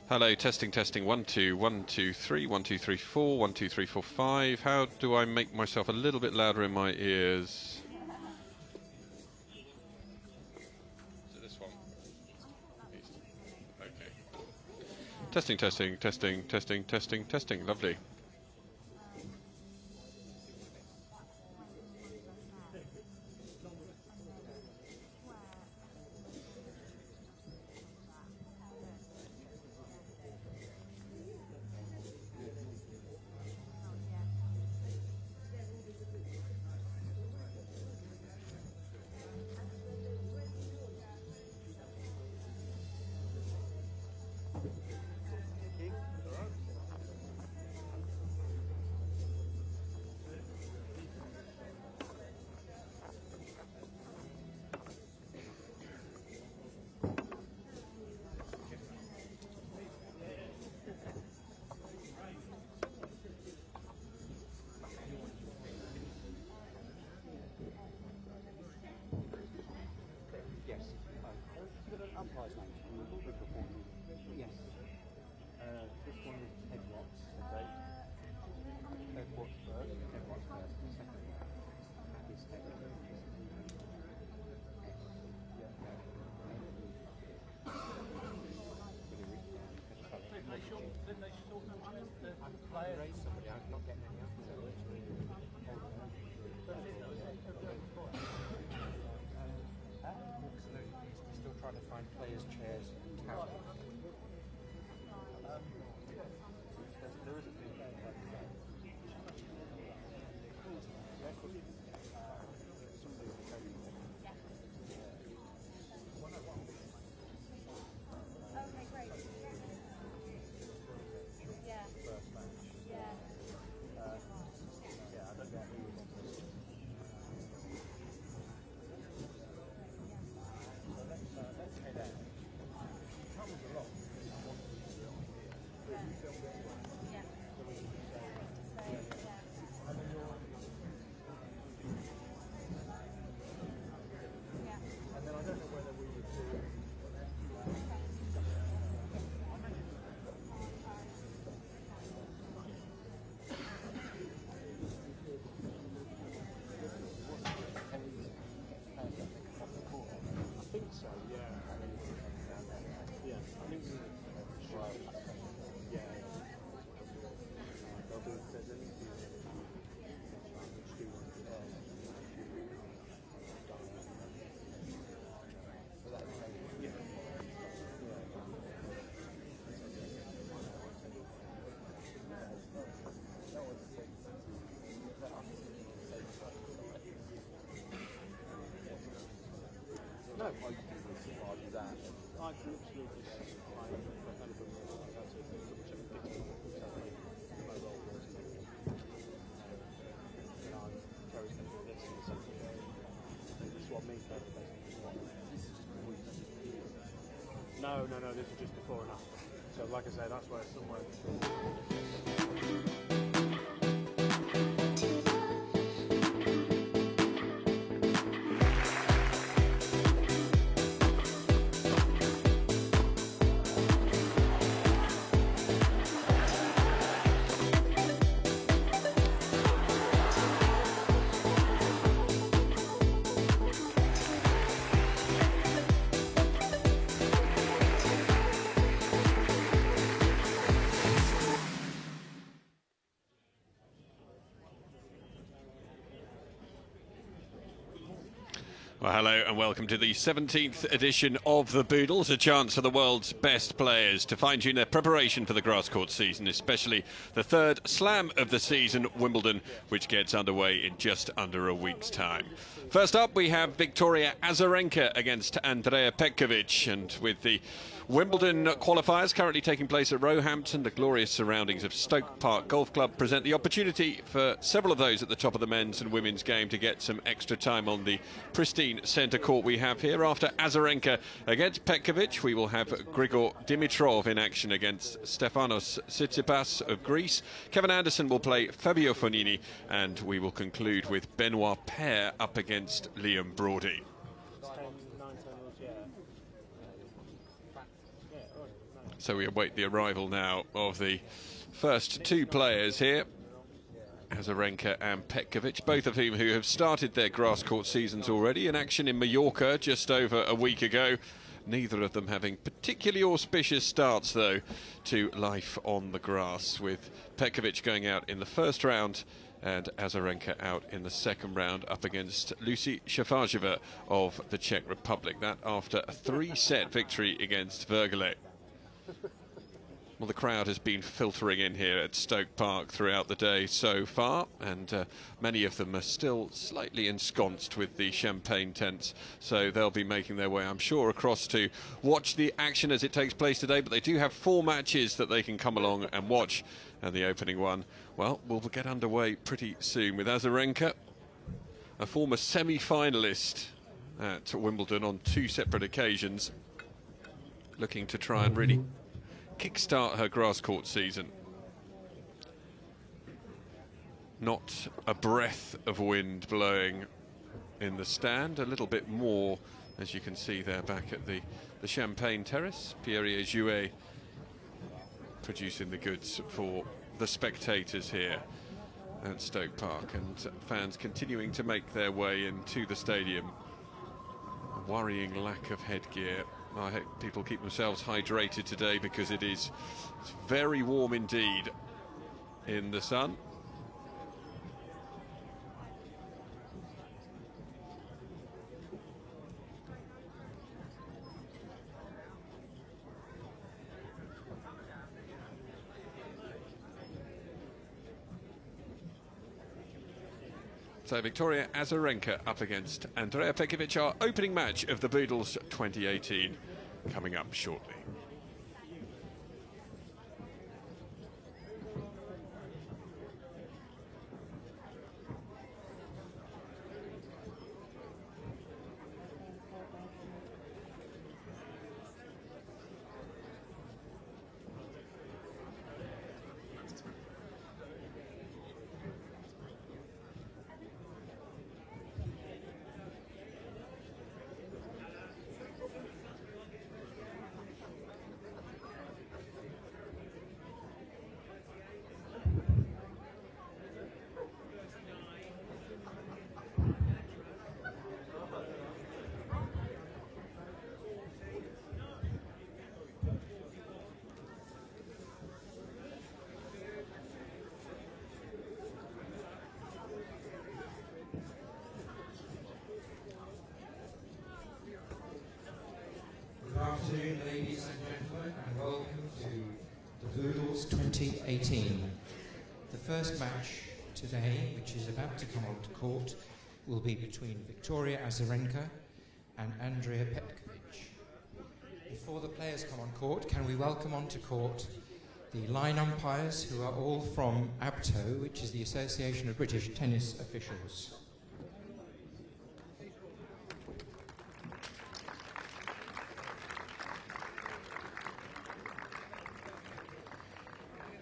Hello, testing, testing. 1 2 1 2 3 1 2 3 4 1 2 3 4 5. How do I make myself a little bit louder in my ears? Is it this one? Okay. Testing, testing, testing, testing, testing, testing. Lovely. Yes. This one is Petkovic, okay? Petkovic first, second is Petkovic. Didn't they sort the players? Somebody out, not getting any answers. Still trying to find players' chairs and couches. There is a few. Okay, great. Yeah. First match. Yeah. Yeah, I don't get who was on this. So let's head out. That was a lot. Yeah. And then I don't know whether we would do. I think so, yeah. Yeah, I think we yeah. There'll be, there's an interview no, I can do that. I can literally just No, this is just before and after. So like I say, that's where somewhere. Well, hello and welcome to the 17th edition of the Boodles, a chance for the world's best players to fine-tune their preparation for the grass court season, especially the third slam of the season, Wimbledon, which gets underway in just under a week's time. First up, we have Victoria Azarenka against Andrea Petkovic, and with the Wimbledon qualifiers currently taking place at Roehampton, the glorious surroundings of Stoke Park Golf Club present the opportunity for several of those at the top of the men's and women's game to get some extra time on the pristine centre court we have here. After Azarenka against Petkovic, we will have Grigor Dimitrov in action against Stefanos Tsitsipas of Greece. Kevin Anderson will play Fabio Fognini, and we will conclude with Benoit Paire up against Liam Brody. So we await the arrival now of the first two players here, Azarenka and Petkovic, both of whom who have started their grass court seasons already, in action in Mallorca just over a week ago. Neither of them having particularly auspicious starts, though, to life on the grass, with Petkovic going out in the first round and Azarenka out in the second round up against Lucy Šafářová of the Czech Republic. That after a 3-set victory against Vergelet. Well, the crowd has been filtering in here at Stoke Park throughout the day so far, and many of them are still slightly ensconced with the champagne tents, so they'll be making their way, I'm sure, across to watch the action as it takes place today. But they do have 4 matches that they can come along and watch, and the opening one, well, will get underway pretty soon with Azarenka, a former semi-finalist at Wimbledon on 2 separate occasions, looking to try and really kickstart her grass court season. Not a breath of wind blowing in the stand, a little bit more, as you can see there back at the Champagne Terrace. Pierre-Jouet producing the goods for the spectators here at Stoke Park, and fans continuing to make their way into the stadium. A worrying lack of headgear. I hope people keep themselves hydrated today, because it's very warm indeed in the sun. So Victoria Azarenka up against Andrea Petkovic, our opening match of the Boodles 2018, coming up shortly. Good afternoon, ladies and gentlemen, and welcome to the Boodles 2018. The first match today, which is about to come onto court, will be between Victoria Azarenka and Andrea Petkovic. Before the players come on court, can we welcome onto court the line umpires, who are all from ABTO, which is the Association of British Tennis Officials.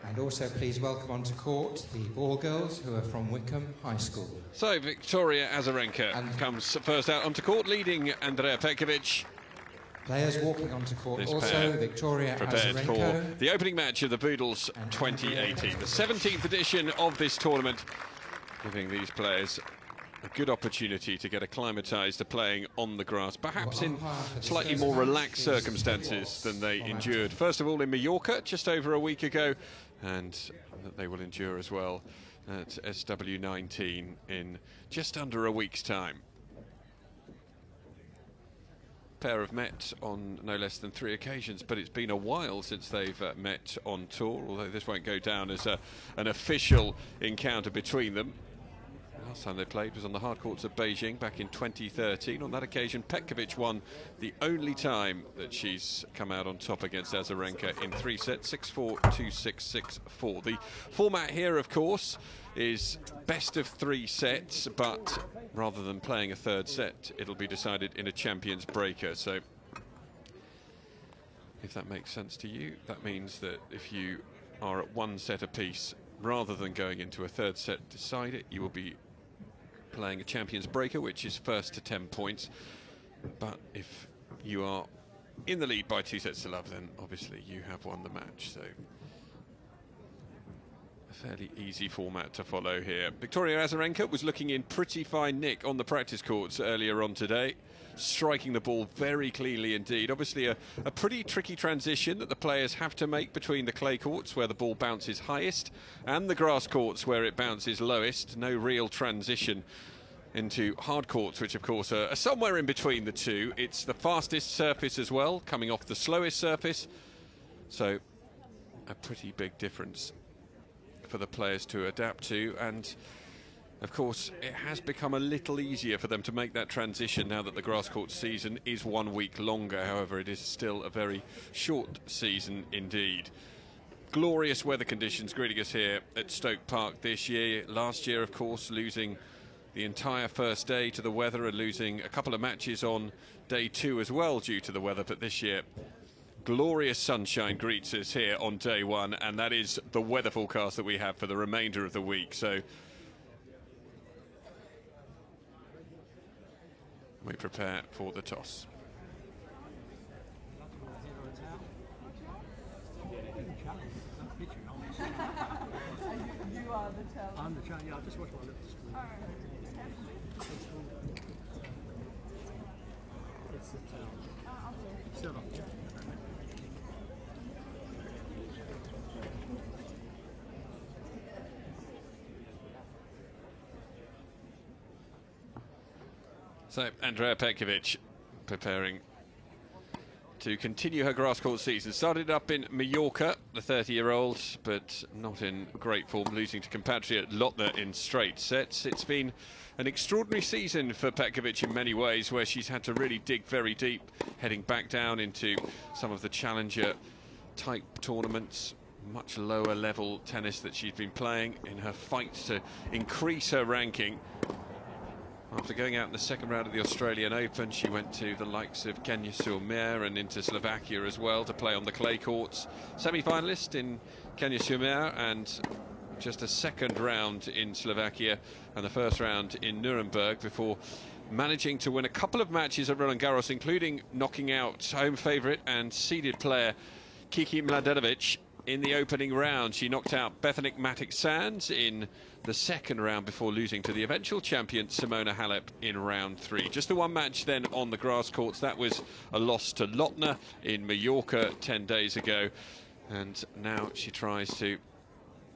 And also please welcome onto court the ball girls, who are from Wickham High School. So Victoria Azarenka comes first out onto court, leading Andrea Petkovic. Players walking onto court This also pair Victoria prepared Azarenka for the opening match of the Boodles 2018, the 17th edition of this tournament, giving these players a good opportunity to get acclimatised to playing on the grass, perhaps in slightly more relaxed circumstances than they endured. First of all in Mallorca just over a week ago, and that they will endure as well at SW19 in just under a week's time. Pair have met on no less than 3 occasions, but it's been a while since they've met on tour, although this won't go down as an official encounter between them. Last time they played was on the hard courts of Beijing back in 2013. On that occasion, Petkovic won the only time that she's come out on top against Azarenka in 3 sets, 6-4, 2-6, 6-4. The format here, of course, is best of 3 sets, but rather than playing a third set, it'll be decided in a champions breaker. So if that makes sense to you, that means that if you are at 1 set apiece, rather than going into a third set to decide it, you will be playing a champions breaker, which is first to 10 points. But if you are in the lead by 2-0, then obviously you have won the match. So a fairly easy format to follow here. Victoria Azarenka was looking in pretty fine nick on the practice courts earlier on today, striking the ball very cleanly indeed. Obviously a pretty tricky transition that the players have to make between the clay courts, where the ball bounces highest, and the grass courts, where it bounces lowest. No real transition into hard courts, which of course are somewhere in between the two. It's the fastest surface as well, coming off the slowest surface, so a pretty big difference for the players to adapt to. And of course it has become a little easier for them to make that transition now that the grass court season is 1 week longer. However, it is still a very short season indeed. Glorious weather conditions greeting us here at Stoke Park this year. Last year, of course, losing the entire first day to the weather and losing a couple of matches on day 2 as well due to the weather. But this year, glorious sunshine greets us here on day 1, and that is the weather forecast that we have for the remainder of the week. So we prepare for the toss. You are the talent. I'm the challenge. Yeah, I just watched my little screen. It's the talent. Still up, yeah. So Andrea Petkovic preparing to continue her grass court season. Started up in Mallorca, the 30-year-old, but not in great form, losing to compatriot Lottner in straight sets. It's been an extraordinary season for Petkovic in many ways, where she's had to really dig very deep, heading back down into some of the challenger type tournaments, much lower level tennis that she's been playing in her fight to increase her ranking. After going out in the second round of the Australian Open, she went to the likes of Kenya-sur-Mer and into Slovakia as well to play on the clay courts. Semi-finalist in Kenya-sur-Mer and just a second round in Slovakia and the first round in Nuremberg, before managing to win a couple of matches at Roland Garros, including knocking out home favourite and seeded player Kiki Mladenovic in the opening round. She knocked out Bethanic Matic-Sands in the second round before losing to the eventual champion Simona Halep in round 3. Just the one match then on the grass courts. That was a loss to Lottner in Mallorca 10 days ago. And now she tries to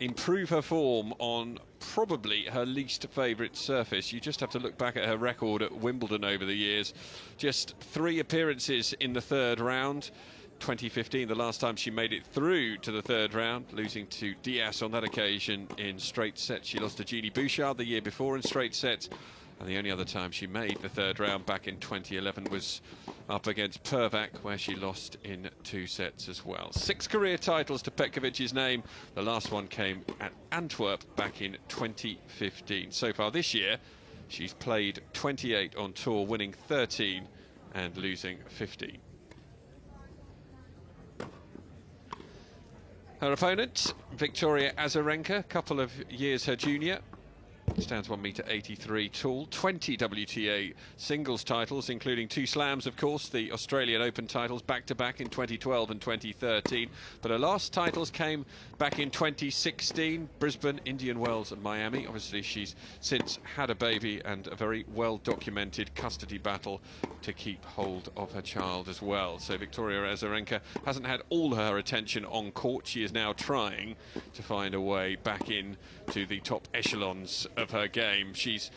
improve her form on probably her least favourite surface. You just have to look back at her record at Wimbledon over the years. Just 3 appearances in the third round. 2015, the last time she made it through to the third round, losing to Diaz on that occasion in straight sets. She lost to Jeannie Bouchard the year before in straight sets, and the only other time she made the third round back in 2011 was up against Pervac, where she lost in 2 sets as well. 6 career titles to Petkovic's name. The last one came at Antwerp back in 2015. So far this year, she's played 28 on tour, winning 13 and losing 15. Her opponent, Victoria Azarenka, a couple of years her junior, stands 1.83 m tall, 20 WTA singles titles, including 2 slams, of course, the Australian Open titles back-to-back in 2012 and 2013. But her last titles came back in 2016, Brisbane, Indian Wells and Miami. Obviously, she's since had a baby and a very well-documented custody battle to keep hold of her child as well. So Victoria Azarenka hasn't had all her attention on court. She is now trying to find a way back in to the top echelons of her game. She's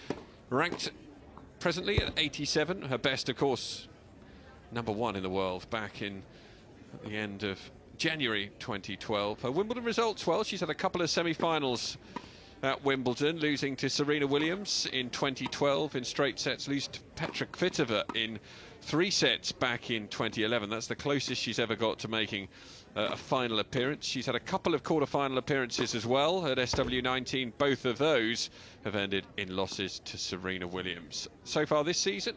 ranked presently at 87. Her best, of course, #1 in the world back in at the end of January 2012. Her Wimbledon results, well, she's had a couple of semi-finals at Wimbledon, losing to Serena Williams in 2012 in straight sets, losing to Petra Kvitova in 3 sets back in 2011. That's the closest she's ever got to making a final appearance. She's had a couple of quarter-final appearances as well at SW19. Both of those have ended in losses to Serena Williams. So far this season,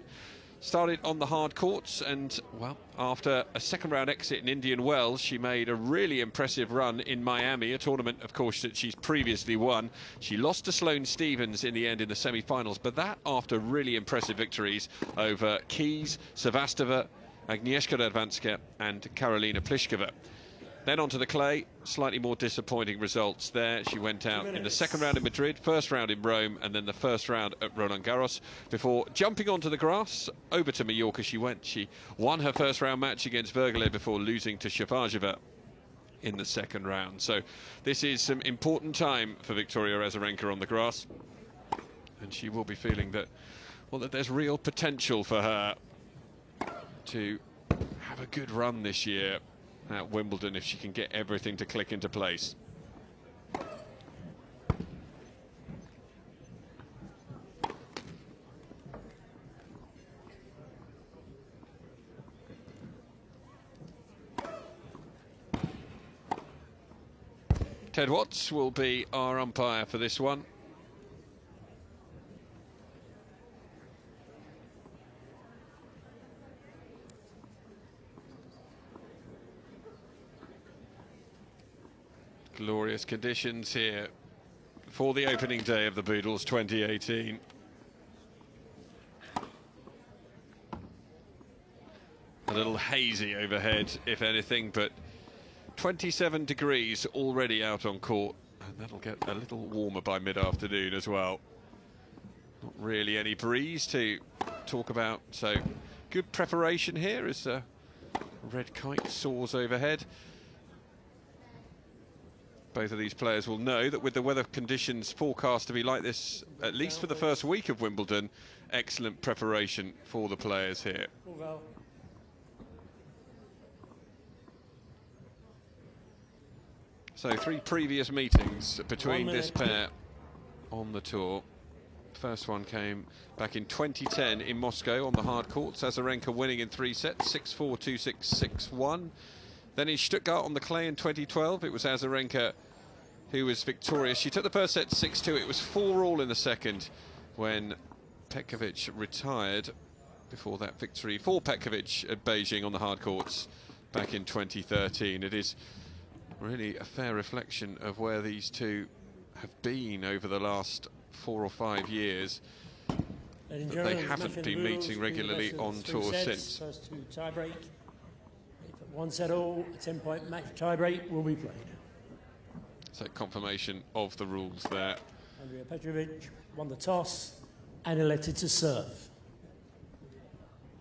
started on the hard courts, and, well, after a second-round exit in Indian Wells, she made a really impressive run in Miami, a tournament, of course, that she's previously won. She lost to Sloane Stephens in the end in the semi-finals, but that after really impressive victories over Keys, Sevastova, Agnieszka Radwanska and Karolina Pliskova. Then onto the clay, slightly more disappointing results there. She went out in the second round in Madrid, first round in Rome, and then the first round at Roland Garros before jumping onto the grass. Over to Mallorca she went. She won her first round match against Vergele before losing to Shafazova in the second round. So this is some important time for Victoria Azarenka on the grass. And she will be feeling that, well, that there's real potential for her to have a good run this year at Wimbledon if she can get everything to click into place. Ted Watts will be our umpire for this one. Glorious conditions here for the opening day of the Boodles 2018. A little hazy overhead, if anything, but 27 degrees already out on court, and that'll get a little warmer by mid-afternoon as well. Not really any breeze to talk about, so good preparation here as a red kite soars overhead. Both of these players will know that with the weather conditions forecast to be like this, at least for the first week of Wimbledon, excellent preparation for the players here. So 3 previous meetings between this pair on the tour. First one came back in 2010 in Moscow on the hard courts. Azarenka winning in 3 sets, 6-4, 2-6, 6-1. Then in Stuttgart on the clay in 2012, it was Azarenka who was victorious. She took the first set 6-2. It was 4-all in the second when Petkovic retired before that victory for Petkovic at Beijing on the hard courts back in 2013. It is really a fair reflection of where these two have been over the last 4 or 5 years. That they haven't been meeting regularly on tour since. First to tie break. If at 1 set all, a 10-point match tie break will be played. So confirmation of the rules there. Andrea Petkovic won the toss and elected to serve.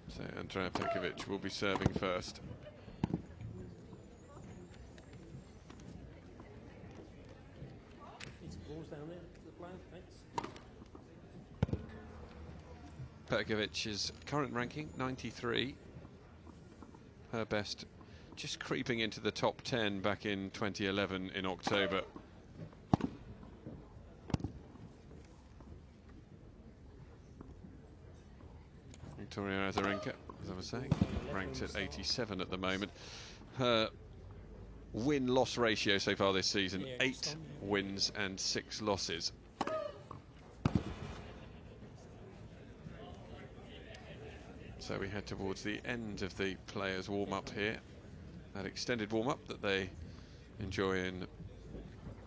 So Andrea Petkovic will be serving first. Down there to the plan, thanks. Petkovic's current ranking 93. Her best just creeping into the top 10 back in 2011 in October. Victoria Azarenka, as I was saying, ranked at 87 at the moment. Her win-loss ratio so far this season, 8 wins and 6 losses. So we head towards the end of the players' warm-up here. That extended warm-up that they enjoy in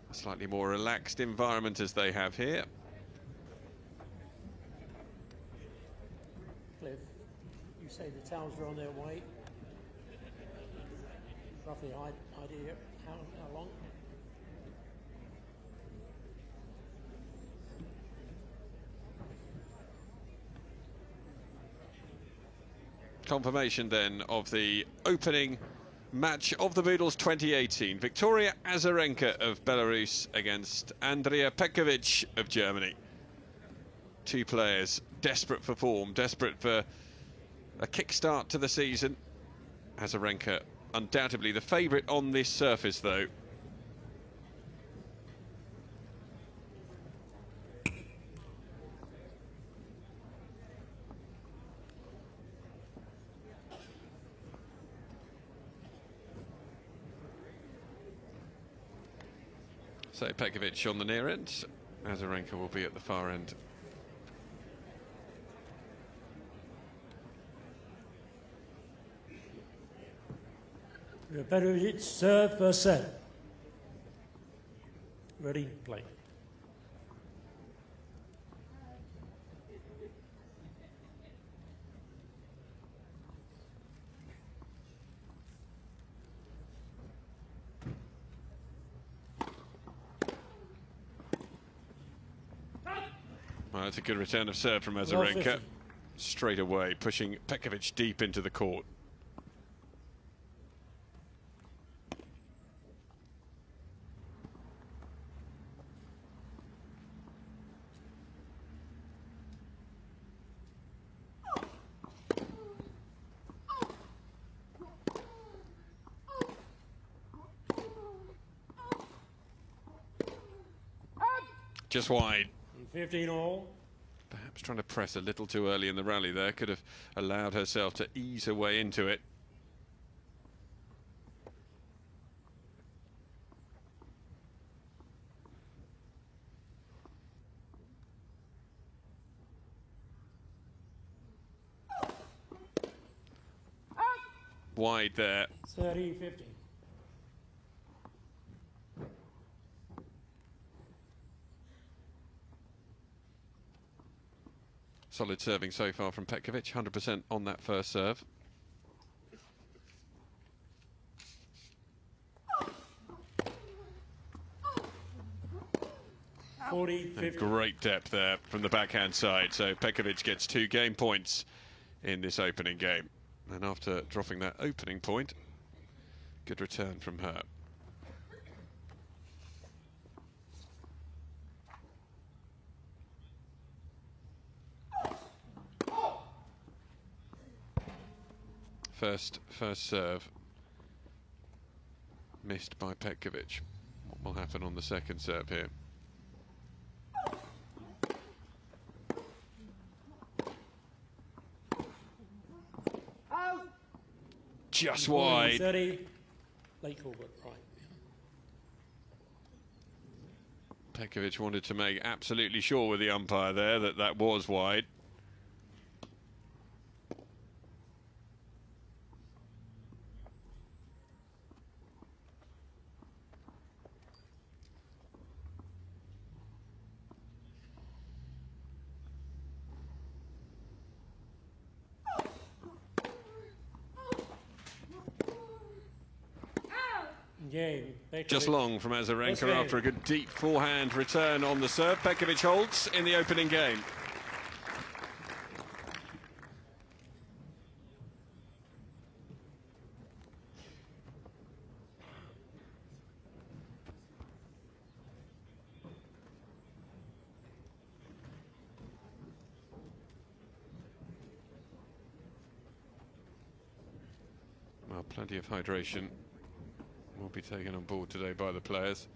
a slightly more relaxed environment as they have here. Cliff, you say the towels are on their way. Roughly idea how long? Confirmation then of the opening match of the Boodles 2018. Victoria Azarenka of Belarus against Andrea Petkovic of Germany. 2 players desperate for form, desperate for a kickstart to the season. Azarenka undoubtedly the favourite on this surface, though. So Petkovic on the near end, Azarenka will be at the far end. Petkovic serve first set. Ready, play. Well, that's a good return of serve from Azarenka. Straight away, pushing Petkovic deep into the court. Just wide. 15 all. Perhaps trying to press a little too early in the rally there. Could have allowed herself to ease her way into it. Wide there. 30-15. Solid serving so far from Petkovic, 100% on that first serve. Great depth there from the backhand side, so Petkovic gets 2 game points in this opening game. And after dropping that opening point, good return from her. First serve missed by Petkovic. What will happen on the second serve here? Just wide. 30. Late call, but right. Petkovic wanted to make absolutely sure with the umpire there that that was wide. Game. Just long from Azarenka after a good deep forehand return on the serve. Petkovic holds in the opening game. Well, plenty of hydration will be taken on board today by the players.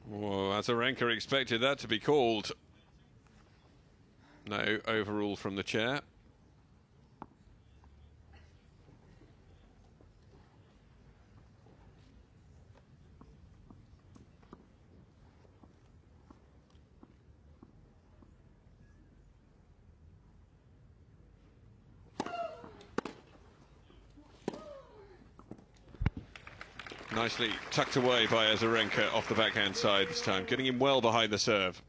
Well, Azarenka expected that to be called. No overrule from the chair. Nicely tucked away by Azarenka off the backhand side this time, getting him well behind the serve.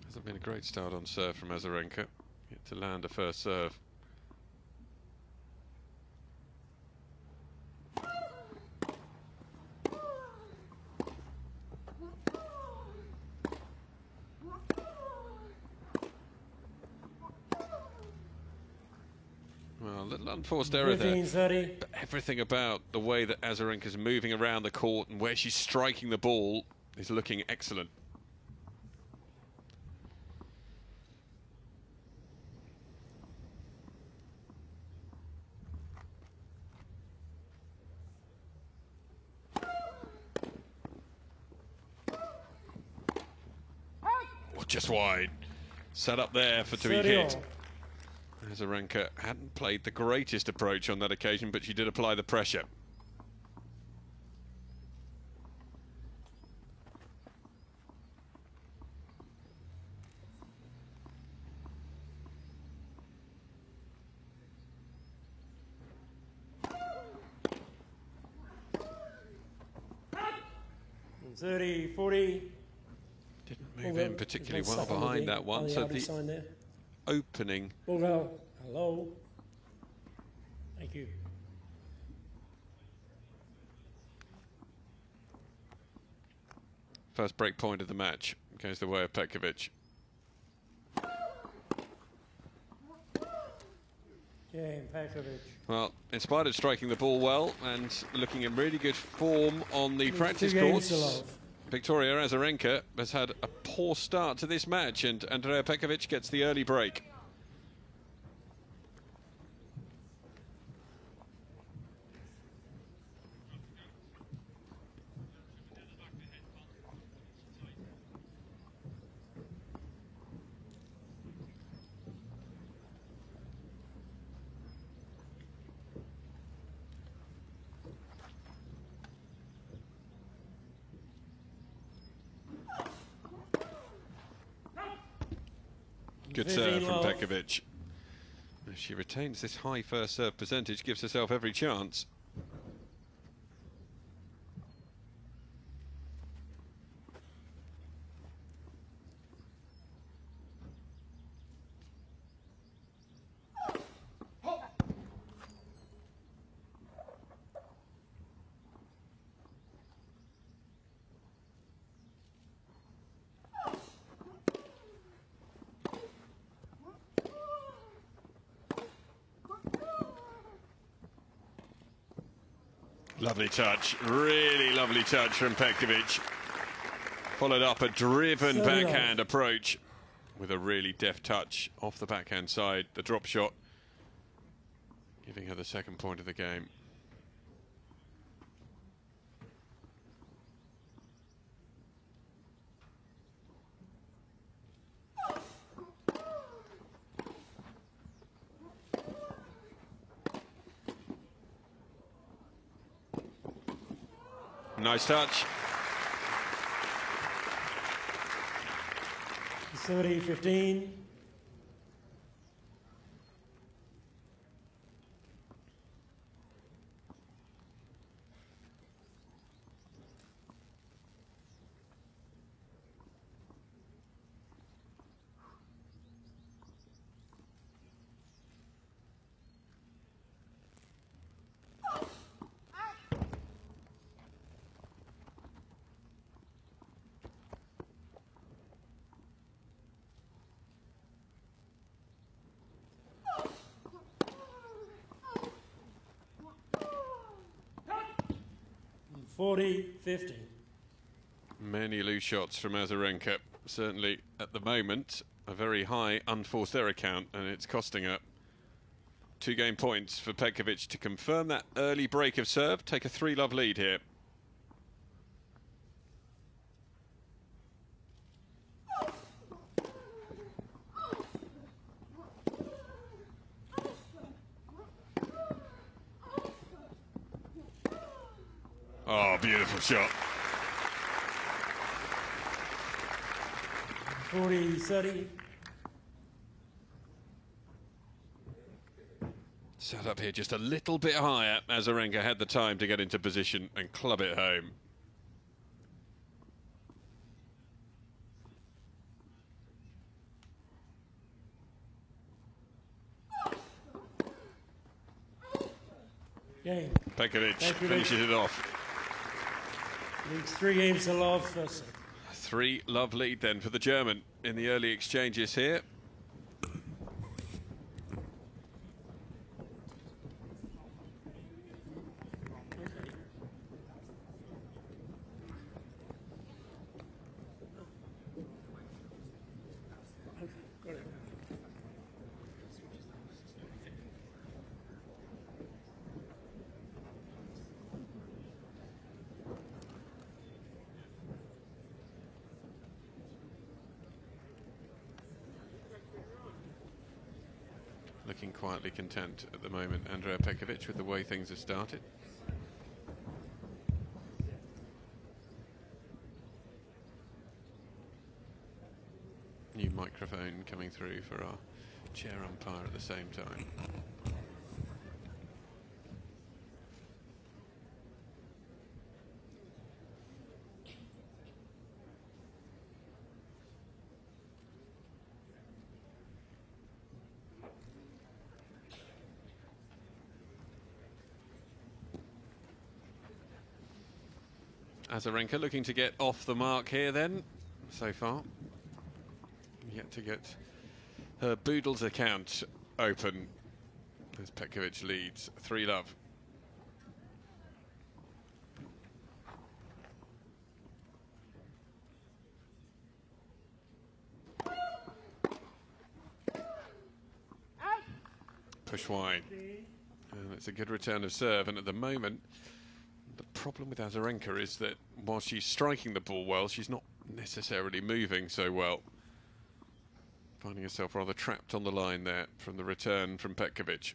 Hasn't been a great start on serve from Azarenka, yet to land a first serve. Well, a little unforced error there. 30. But everything about the way that Azarenka's moving around the court and where she's striking the ball is looking excellent. just wide. Set up there for to be 30 hit. all. Azarenka hadn't played the greatest approach on that occasion, but she did apply the pressure. And 30, 40. Didn't move in particularly well behind that one, so the opening. Hello. Thank you. First break point of the match goes the way of Petkovic. Game, Petkovic. Well, in spite of striking the ball well and looking in really good form on the practice courts, Victoria Azarenka has had a poor start to this match, and Andrea Petkovic gets the early break. Good serve from Petkovic. If she retains this high first serve percentage, gives herself every chance. Lovely touch, really lovely touch from Petkovic. Followed up a driven backhand approach with a really deft touch off the backhand side, the drop shot, giving her the second point of the game. Nice touch. 30, 15. And 40, 50. Many loose shots from Azarenka. Certainly, at the moment, a very high unforced error count, and it's costing her 2 game points for Petkovic to confirm that early break of serve, take a 3-love lead here. Oh, beautiful shot. 40, 30. Set up here just a little bit higher. Azarenka had the time to get into position and club it home. Game. Petkovic finishes it off. Leads 3 games to love. 3-love lead then for the German in the early exchanges here. looking quietly content at the moment, Andrea Petkovic, with the way things have started. New microphone coming through for our chair umpire at the same time. Azarenka looking to get off the mark here then, so far. Yet to get her Boodles account open as Petkovic leads 3-love. Push wide. And it's a good return of serve, and at the moment the problem with Azarenka is that while she's striking the ball well, she's not necessarily moving so well. Finding herself rather trapped on the line there from the return from Petkovic.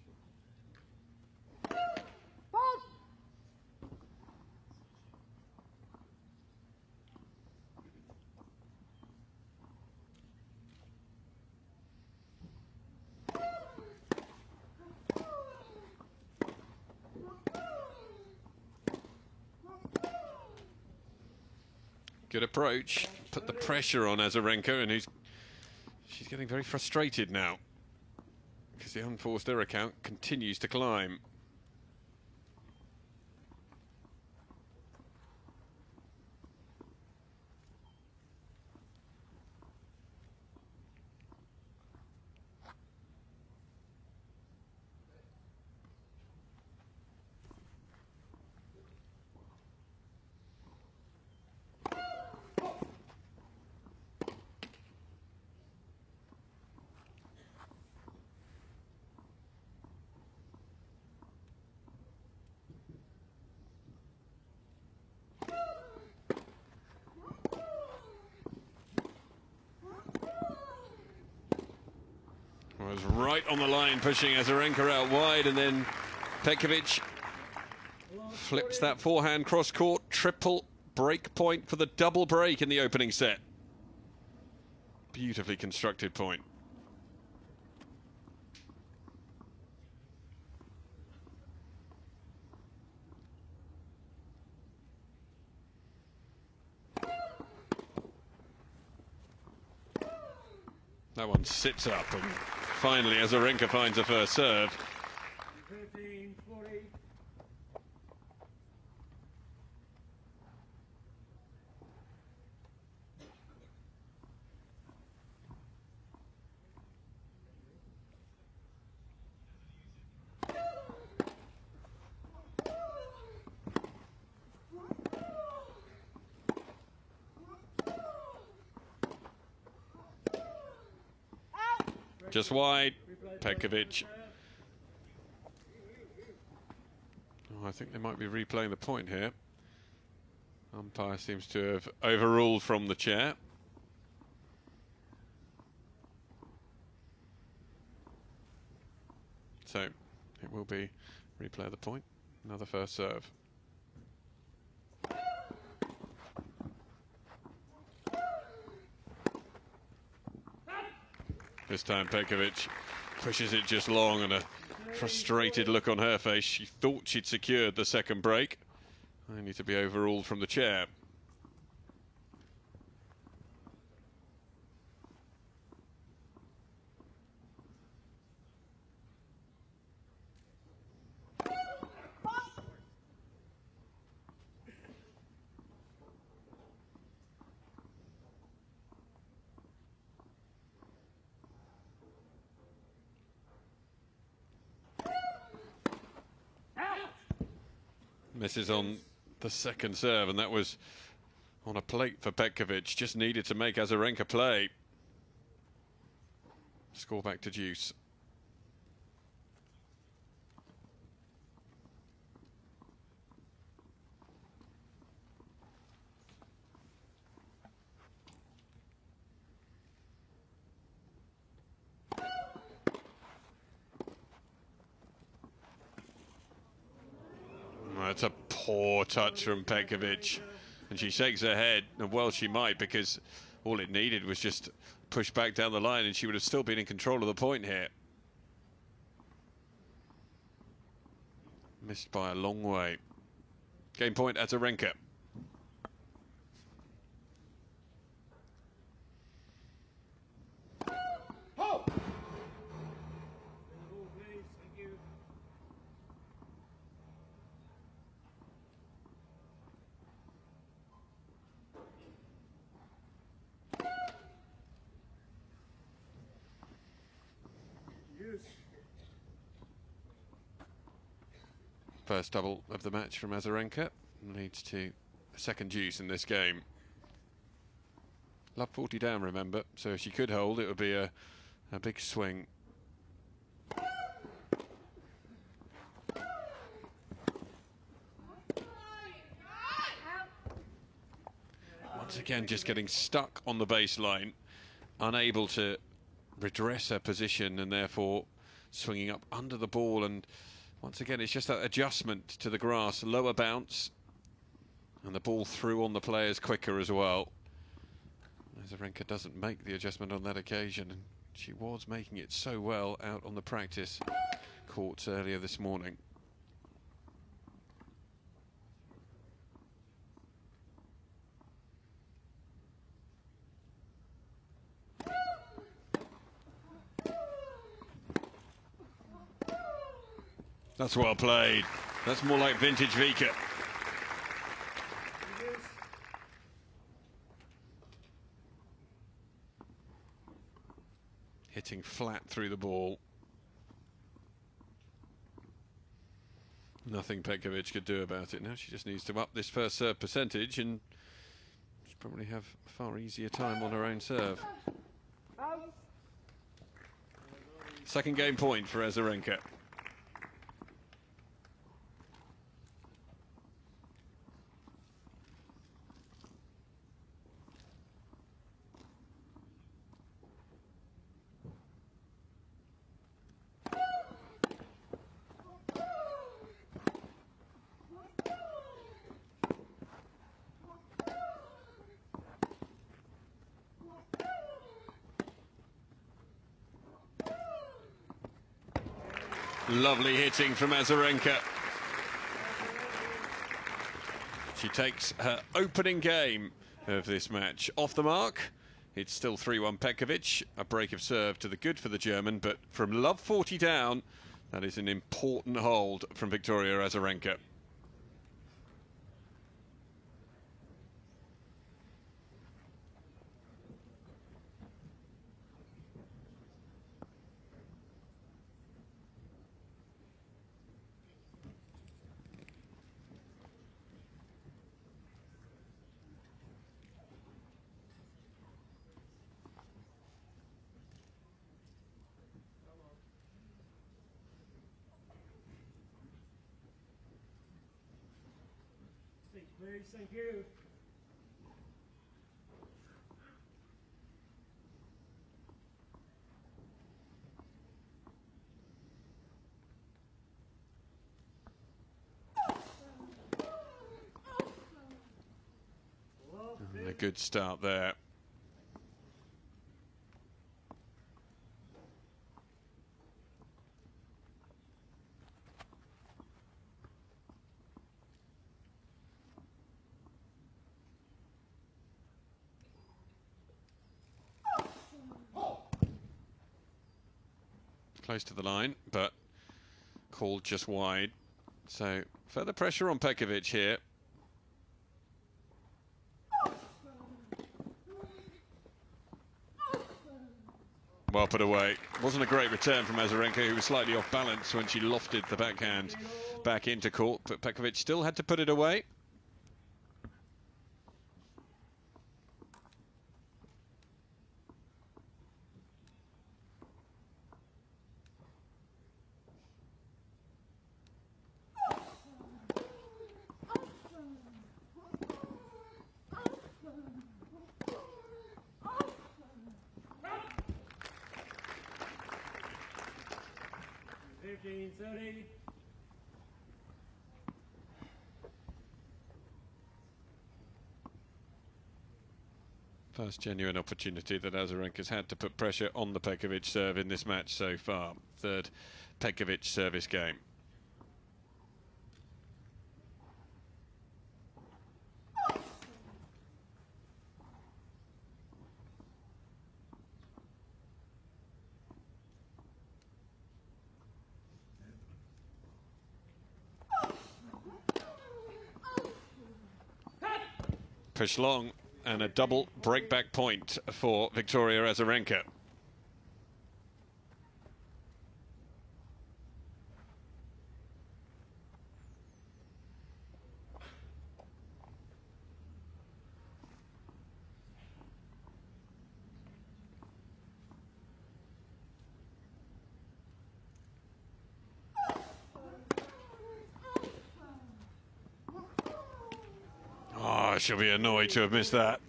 Good approach, put the pressure on Azarenka, and she's getting very frustrated now because the unforced error count continues to climb. Was right on the line, pushing Azarenka out wide, and then Petkovic flips that forehand cross-court, triple break point for the double break in the opening set. Beautifully constructed point. That one sits up, and finally Azarenka finds her first serve. 13, 40. Just wide, Petkovic. Oh, I think they might be replaying the point here. Umpire seems to have overruled from the chair. So it will be replay of the point. Another first serve. This time Petkovic pushes it just long, and a frustrated look on her face. She thought she'd secured the second break, only to be overruled from the chair. Misses on the second serve, and that was on a plate for Petkovic. Just needed to make Azarenka play. Score back to deuce. Poor touch from Petkovic. And she shakes her head, and well she might, because all it needed was just push back down the line and she would have still been in control of the point here. Missed by a long way. Game point at Azarenka. First double of the match from Azarenka leads to a second deuce in this game. Love 40 down, remember, so if she could hold, it would be a big swing. Once again, just getting stuck on the baseline, unable to redress her position and therefore swinging up under the ball. And once again, it's just that adjustment to the grass, lower bounce, and the ball through on the players quicker as well. Azarenka doesn't make the adjustment on that occasion, and she was making it so well out on the practice courts earlier this morning. That's well played. That's more like vintage Vika. Hitting flat through the ball. Nothing Petkovic could do about it. Now she just needs to up this first serve percentage, and she'll probably have a far easier time on her own serve. Second game point for Azarenka. Lovely hitting from Azarenka. She takes her opening game of this match off the mark. It's still 3-1 Petkovic. A break of serve to the good for the German, but from love 40 down, that is an important hold from Victoria Azarenka. Please, thank you. And a good start there. Close to the line, but called just wide. So further pressure on Petkovic here. Well put away. Wasn't a great return from Azarenka, who was slightly off balance when she lofted the backhand back into court, but Petkovic still had to put it away. First genuine opportunity that Azarenka's had to put pressure on the Petkovic serve in this match so far. Third Petkovic service game. Push long and a double breakback point for Victoria Azarenka. Oh, she'll be annoyed to have missed that.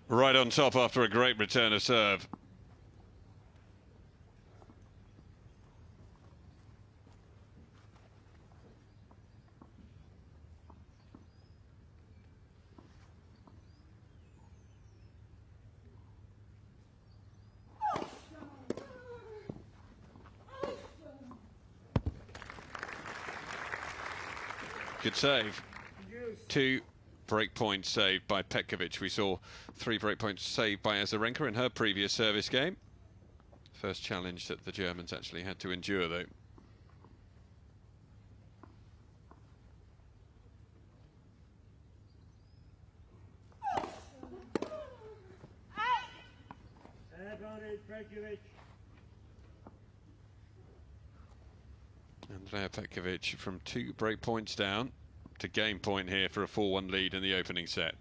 Right on top after a great return of serve. Good save. 2 break points saved by Petkovic. We saw 3 break points saved by Azarenka in her previous service game. First challenge that the Germans actually had to endure, though. Andrea Petkovic from 2 break points down to game point here for a 4-1 lead in the opening set.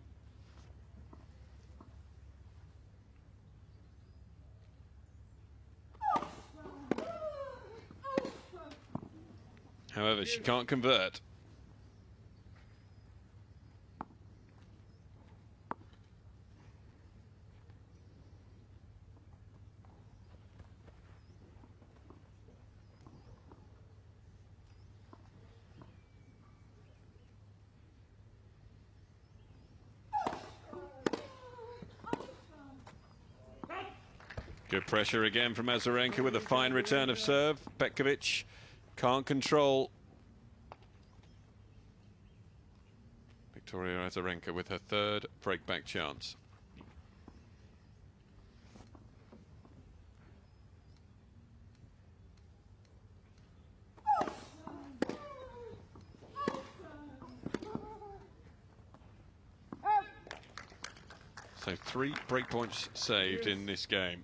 However, she can't convert. Good pressure again from Azarenka with a fine return of serve. Petkovic can't control. Victoria Azarenka with her 3rd breakback chance. So 3 breakpoints saved in this game.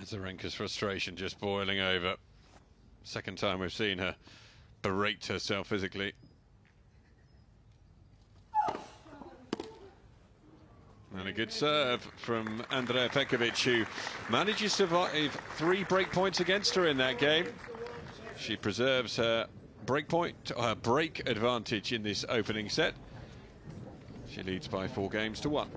Azarenka's frustration just boiling over. Second time we've seen her berate herself physically. And a good serve from Andrea Petkovic, who managed to survive 3 break points against her in that game. She preserves her break advantage in this opening set. She leads by 4 games to 1.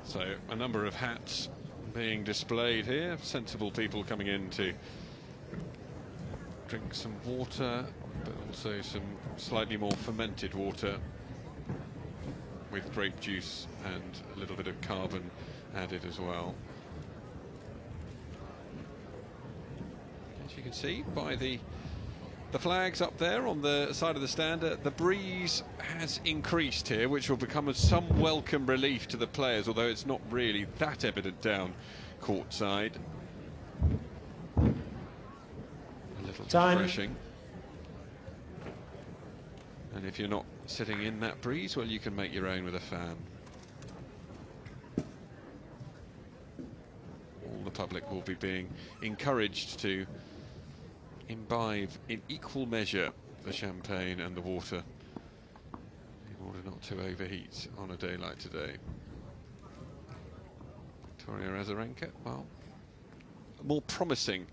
So a number of hats being displayed here. Sensible people coming in to drink some water, but also some slightly more fermented water with grape juice and a little bit of carbon added as well. As you can see by the flags up there on the side of the stand, the breeze has increased here, which will become of some welcome relief to the players, although it's not really that evident down courtside. little Time. refreshing. And if you're not sitting in that breeze, well, you can make your own with a fan. All the public will be being encouraged to imbibe in equal measure the champagne and the water in order not to overheat on a day like today. Victoria Azarenka, well, more promising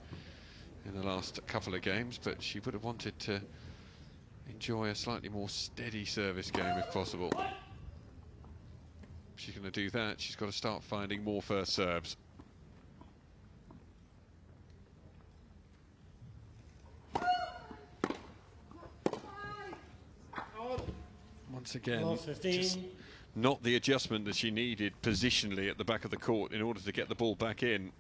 in the last couple of games, but she would have wanted to enjoy a slightly more steady service game if possible. If she's going to do that, she's got to start finding more first serves. Once again, just not the adjustment that she needed positionally at the back of the court in order to get the ball back in.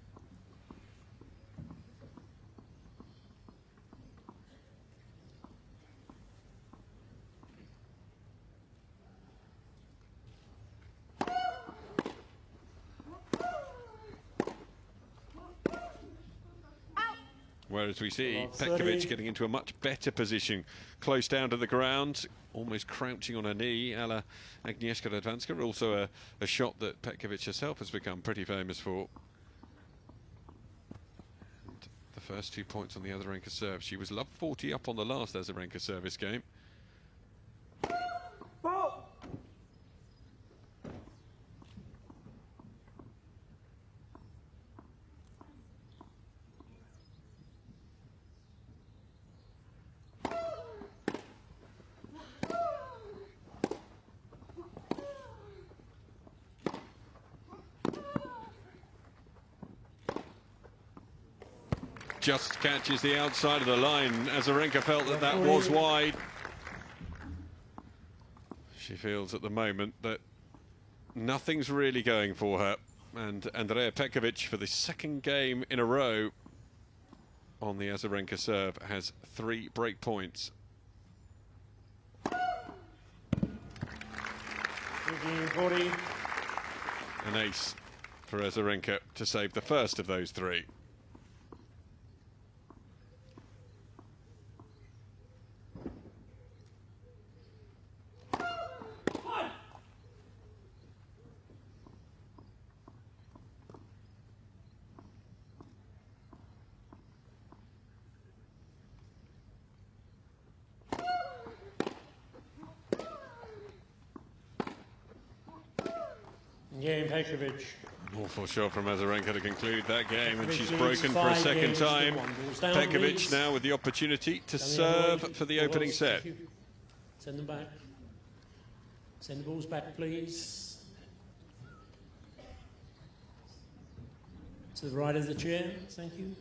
Whereas we see Petkovic getting into a much better position, close down to the ground, almost crouching on her knee, a la Agnieszka Radwanska, also a shot that Petkovic herself has become pretty famous for. And the first 2 points on the Azarenka serve. She was love 40 up on the last Azarenka service game. Just catches the outside of the line. Azarenka felt that that was wide. She feels at the moment that nothing's really going for her. And Andrea Petkovic, for the second game in a row on the Azarenka serve, has 3 break points. 40. An ace for Azarenka to save the first of those 3. Game, Petkovic. Awful shot from Azarenka to conclude that game, and she's broken for a second time. Petkovic now with the opportunity to serve for the opening set. Send them back. Send the balls back, please. To the right of the chair, thank you.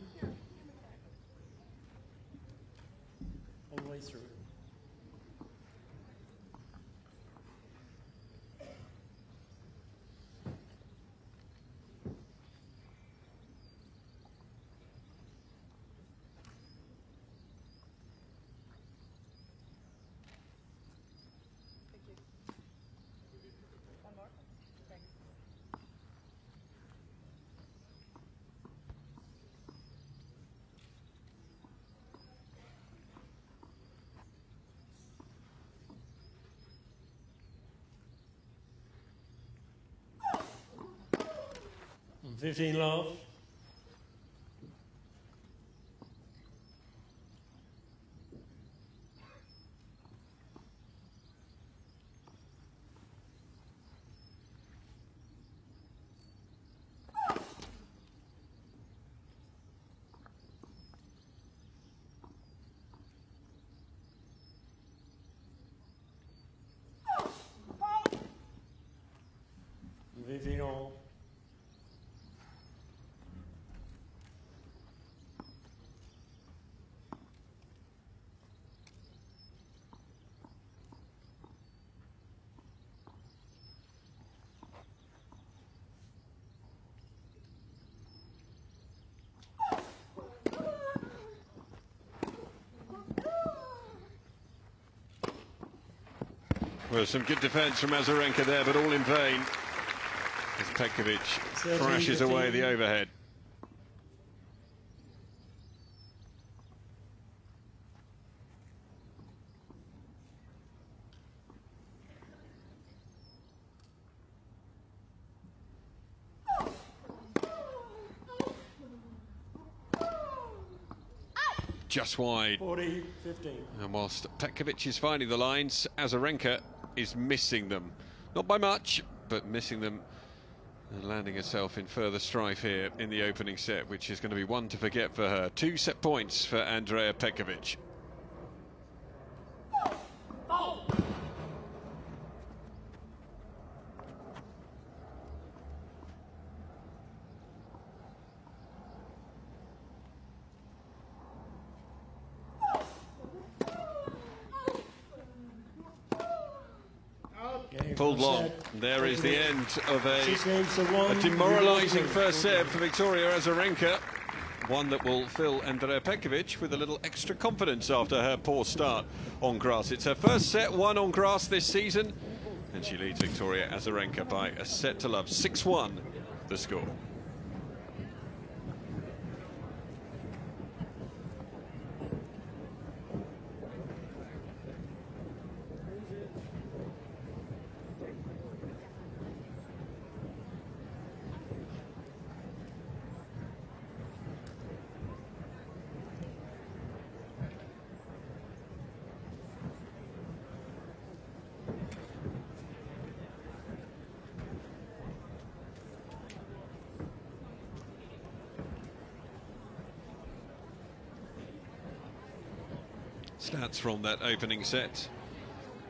All the way through. And 15 love. Vivian. Well, some good defence from Azarenka there, but all in vain as Petkovic crashes away the overhead. just wide. 40-15. And whilst Petkovic is finding the lines, Azarenka is missing them. Not by much, but missing them and landing herself in further strife here in the opening set, which is going to be one to forget for her. 2 set points for Andrea Petkovic. Pulled long. There is the end of a demoralising first set for Victoria Azarenka. One that will fill Andrea Petkovic with a little extra confidence after her poor start on grass. It's her first set won on grass this season, and she leads Victoria Azarenka by a set to love. 6-1 the score. Stats from that opening set: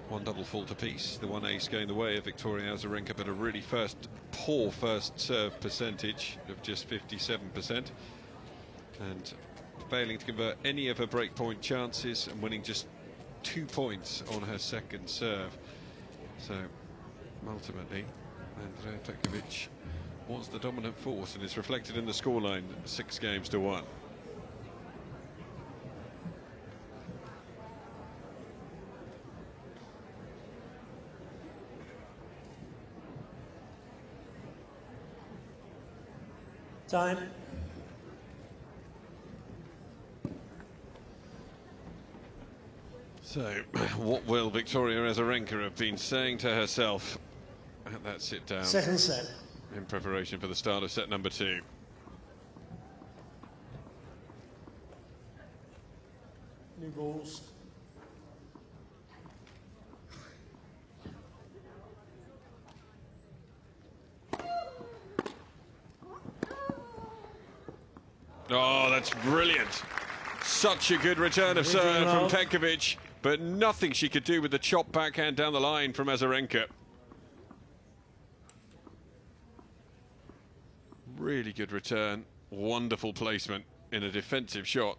1 double fault apiece, the 1 ace going the way of Victoria Azarenka, but a really poor first serve percentage of just 57%, and failing to convert any of her breakpoint chances and winning just 2 points on her second serve. So ultimately Andrea Petkovic was the dominant force, and it's reflected in the scoreline, 6-1. Time. So, what will Victoria Azarenka have been saying to herself at that sit-down? Second set. In preparation for the start of set number 2. New balls. Oh, that's brilliant. Such a good return of serve from Petkovic, but nothing she could do with the chop backhand down the line from Azarenka. Really good return, wonderful placement in a defensive shot.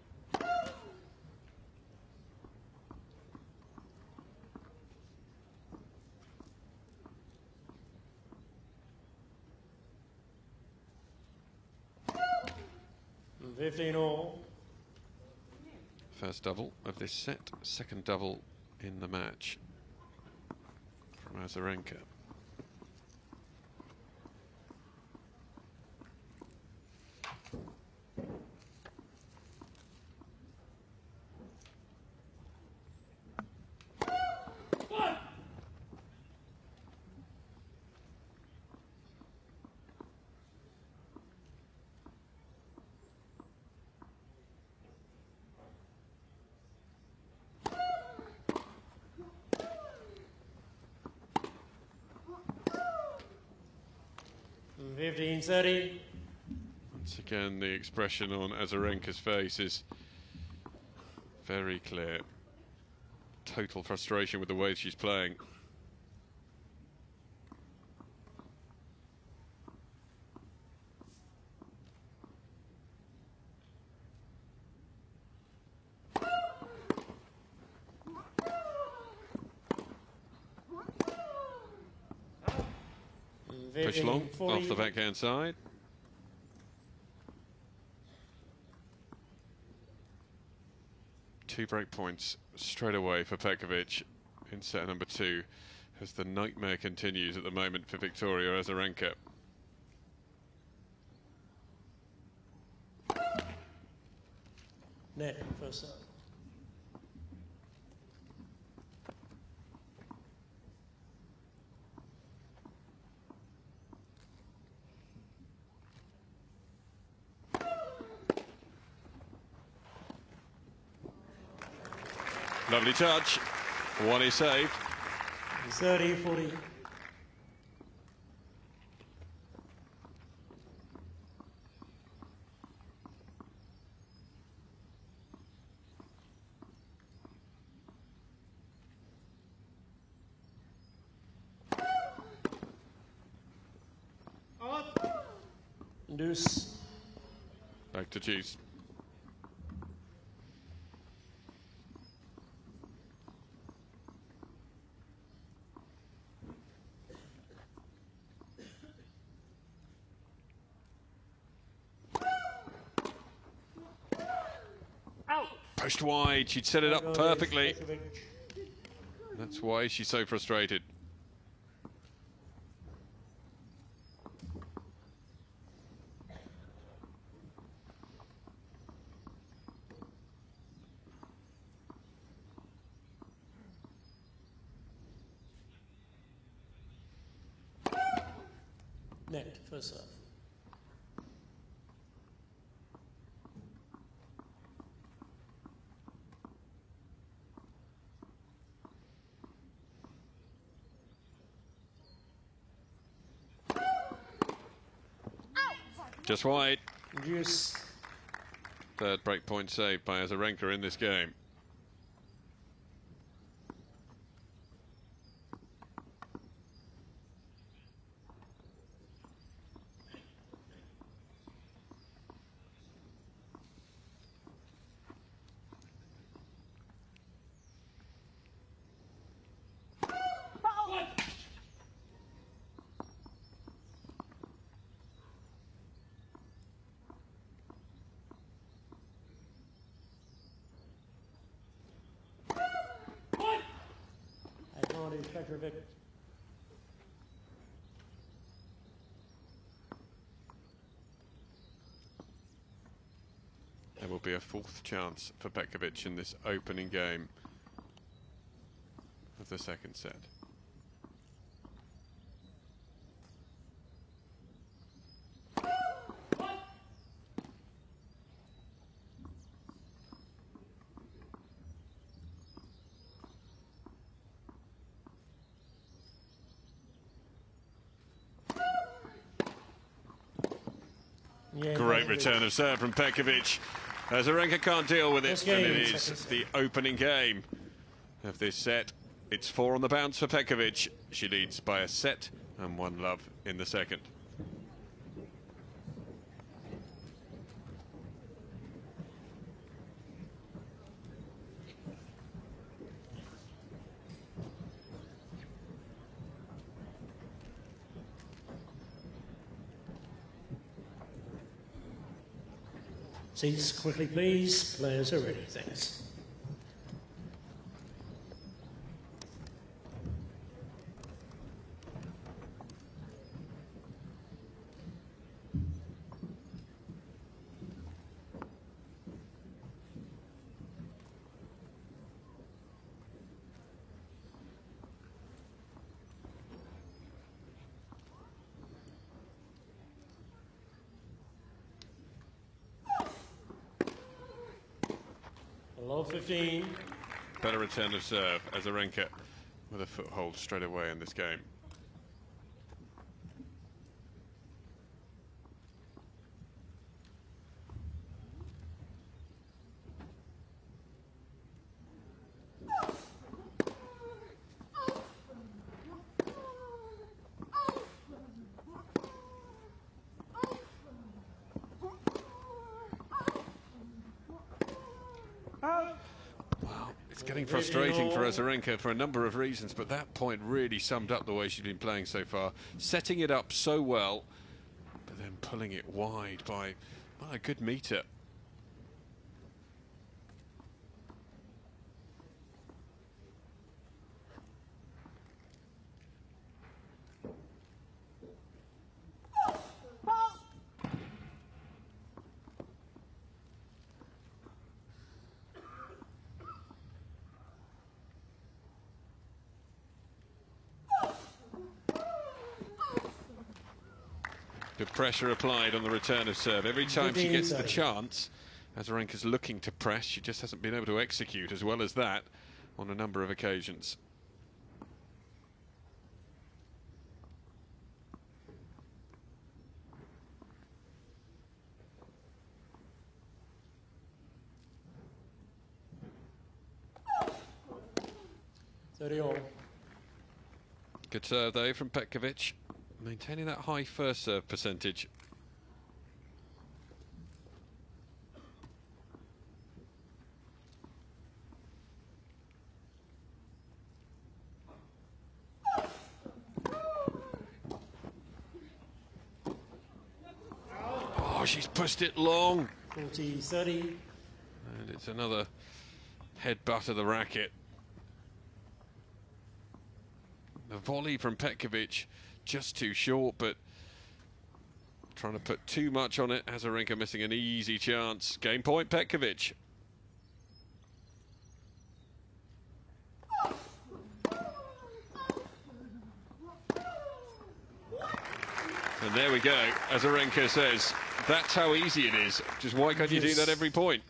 First double of this set, second double in the match from Azarenka. Once again, the expression on Azarenka's face is very clear. Total frustration with the way she's playing. Push long off the backhand side. Two break points straight away for Petkovic in set number 2 as the nightmare continues at the moment for Victoria Azarenka. Net, first serve. Lovely touch. One is saved. 30-40. Deuce. Back to deuce. Pushed wide. She'd set it up perfectly. That's why she's so frustrated. Net for serve. Just wide. Deuce. Third break point saved by Azarenka in this game. Petkovic. There will be a fourth chance for Petkovic in this opening game of the second set. Yeah, Great return of serve from Petkovic. Azarenka can't deal with it, and it is the opening game of this set. It's 4 on the bounce for Petkovic. She leads by a set and 1-love in the second. Seats quickly, please. Players are ready. Thanks. Low 15. Better return of serve, Azarenka with a foothold straight away in this game. It's getting frustrating for Azarenka for a number of reasons, but that point really summed up the way she's been playing so far. Setting it up so well, but then pulling it wide by a good meter. Good pressure applied on the return of serve. Every time she gets the chance, Azarenka's looking to press. She just hasn't been able to execute as well as that. on a number of occasions. Good serve though from Petkovic, maintaining that high first serve percentage. Oh, she's pushed it long. 40-30. And it's another headbutt of the racket. The volley from Petkovic just too short, but trying to put too much on it. Azarenka missing an easy chance. Game point, Petkovic. And there we go. Azarenka says, that's how easy it is. Just why can't you do that every point?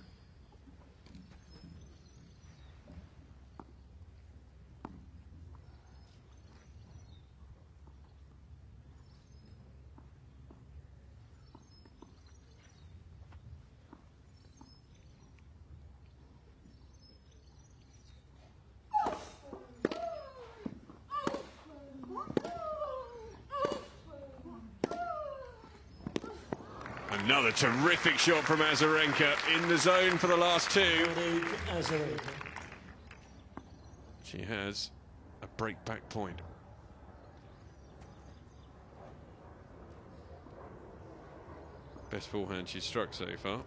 Another terrific shot from Azarenka, in the zone for the last two. She has a break-back point. Best forehand she's struck so far.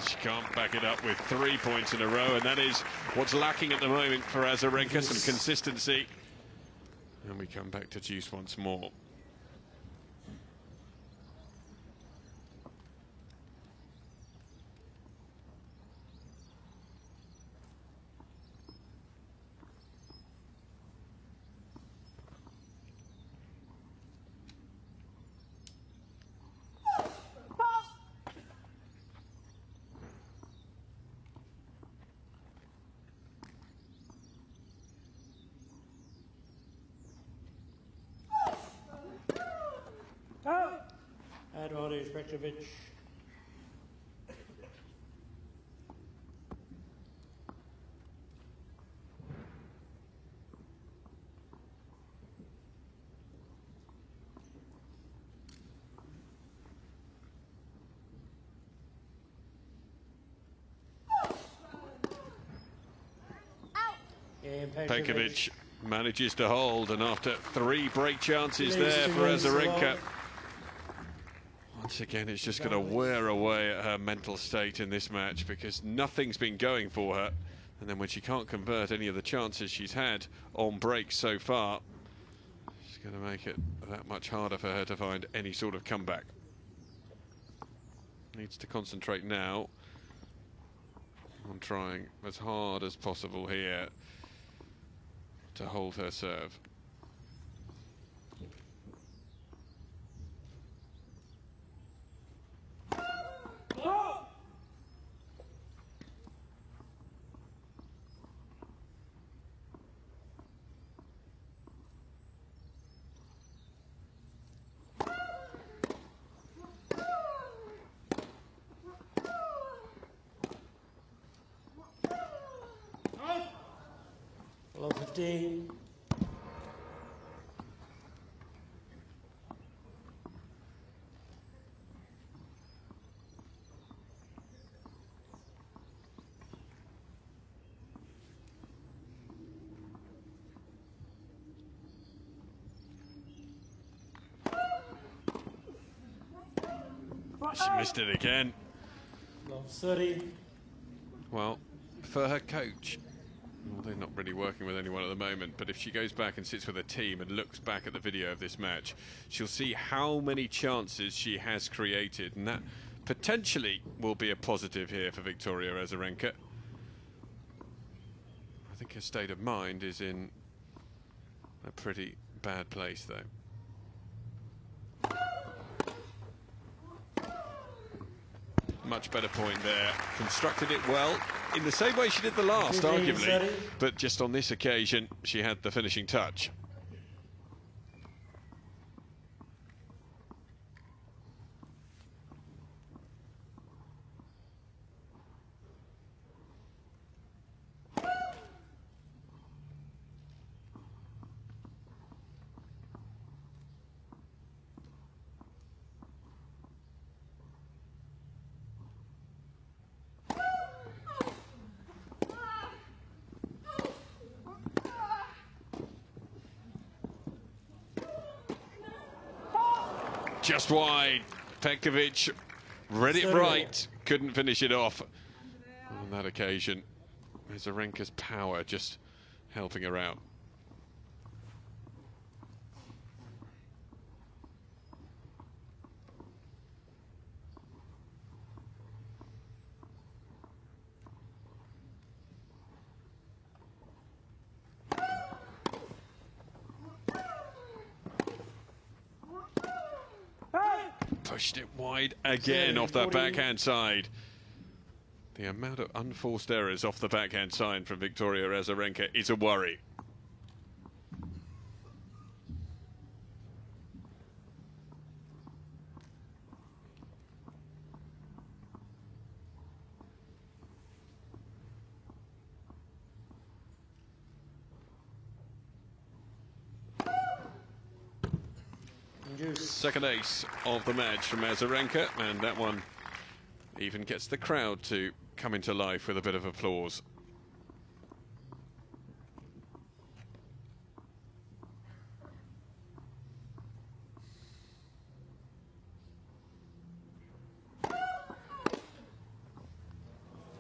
She can't back it up with 3 points in a row, and that is what's lacking at the moment for Azarenka, some consistency. And we come back to juice once more. Advantage, Petkovic. Petkovic manages to hold, and after 3 break chances there for Azarenka, once again it's just going to wear away at her mental state in this match, because nothing's been going for her, and then when she can't convert any of the chances she's had on breaks so far, it's going to make it that much harder for her to find any sort of comeback. Needs to concentrate now on trying as hard as possible here to hold her serve. Below 15. She missed it again. Below 30. Well, for her coach, well, they're not really working with anyone at the moment, but if she goes back and sits with her team and looks back at the video of this match, she'll see how many chances she has created, and that potentially will be a positive here for Victoria Azarenka. I think her state of mind is in a pretty bad place, though. Much better point there. Constructed it well, in the same way she did the last, arguably. But just on this occasion, she had the finishing touch. Just wide. Petkovic read it right, couldn't finish it off on that occasion. Azarenka's power just helping her out. Pushed it wide again off that backhand side. The amount of unforced errors off the backhand side from Victoria Azarenka is a worry. Second ace of the match from Azarenka, and that one even gets the crowd to come into life with a bit of applause. Oh,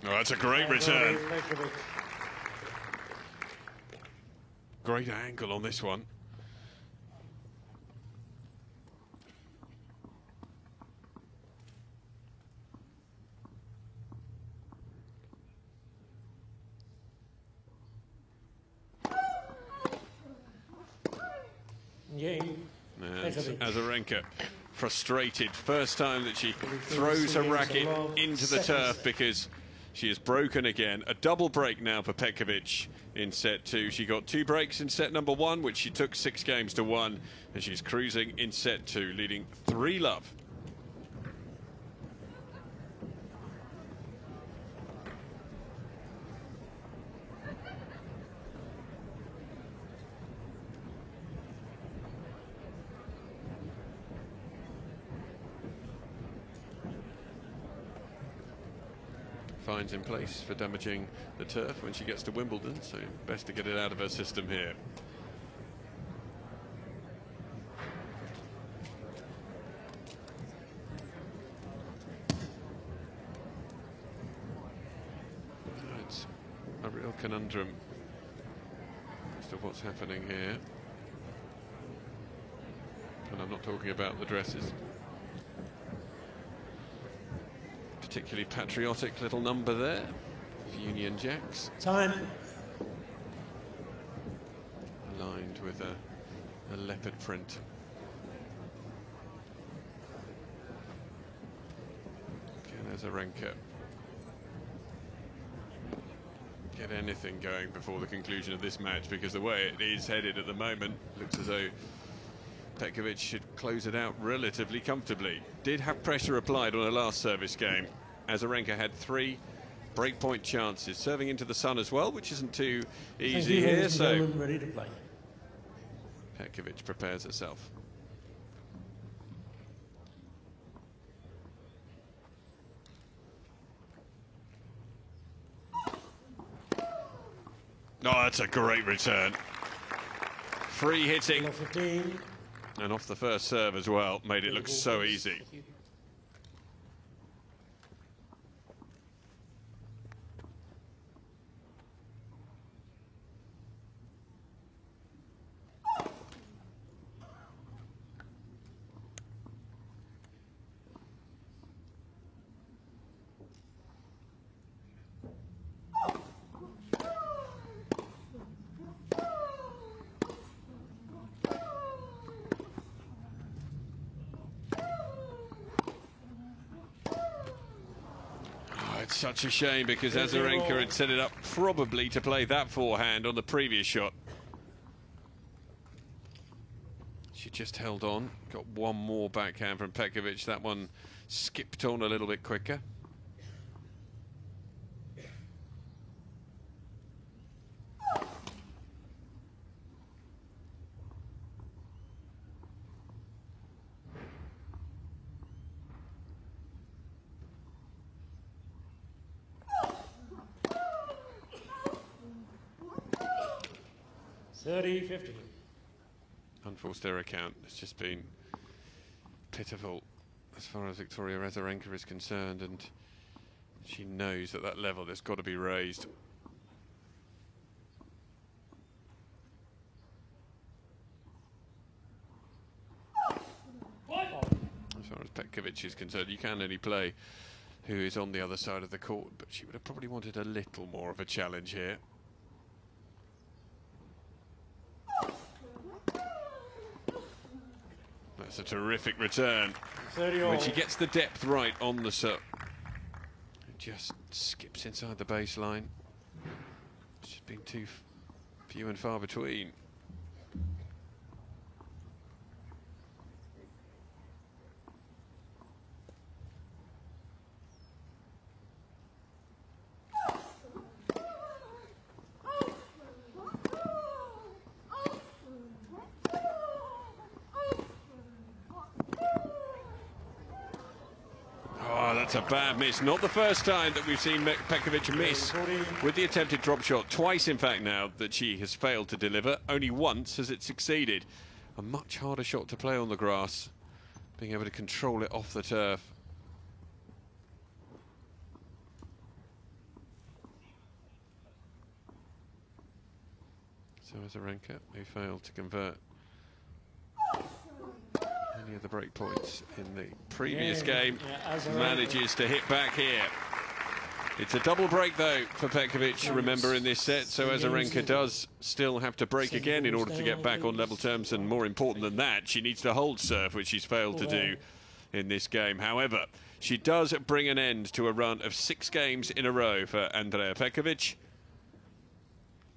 that's a great return. Great angle on this one. And Azarenka frustrated. First time that she throws her racket into the turf because she is broken again. A double break now for Petkovic in set two. She got 2 breaks in set number 1, which she took 6 games to 1, and she's cruising in set 2, leading 3-love. Fines in place for damaging the turf when she gets to Wimbledon, so best to get it out of her system here. It's a real conundrum as to what's happening here. And I'm not talking about the dresses. Particularly patriotic little number there of Union Jacks. Time. Lined with a leopard print. Again, Azarenka. Get anything going before the conclusion of this match, because the way it is headed at the moment looks as though Petkovic should close it out relatively comfortably. Did have pressure applied on her last service game. Azarenka had 3 breakpoint chances, serving into the sun as well, which isn't too easy here. So ready to play. Petkovic prepares herself. Oh, that's a great return. Free hitting. 15. And off the first serve as well, made it look so easy. Such a shame, because Azarenka had set it up probably to play that forehand on the previous shot. She just held on, got one more backhand from Petkovic. That one skipped on a little bit quicker. Unforced error count. It's just been pitiful as far as Victoria Azarenka is concerned, and she knows that that level has got to be raised. As far as Petkovic is concerned, you can only play who is on the other side of the court, but she would have probably wanted a little more of a challenge here. That's a terrific return. When she gets the depth right on the serve, it just skips inside the baseline. It's just been too few and far between. That's a bad miss. Not the first time that we've seen Petkovic miss with the attempted drop shot. Twice, in fact, now that she has failed to deliver. Only once has it succeeded. A much harder shot to play on the grass, being able to control it off the turf. So Azarenka, who failed to convert any of the break points in the previous game, manages to hit back here. It's a double break, though, for Petkovic, remember, in this set, so Azarenka does still have to break again in order to get back on level terms, and more important than that, she needs to hold serve, which she's failed to do in this game. However, she does bring an end to a run of 6 games in a row for Andrea Petkovic.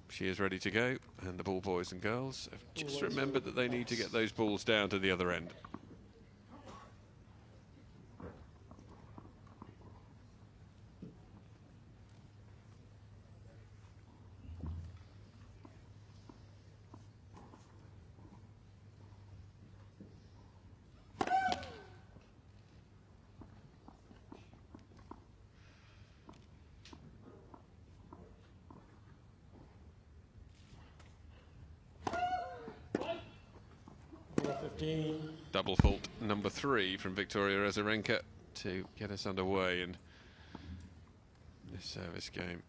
She is ready to go, and the ball boys and girls have just remembered that they need to get those balls down to the other end. Double fault number 3 from Victoria Azarenka to get us underway in this service game.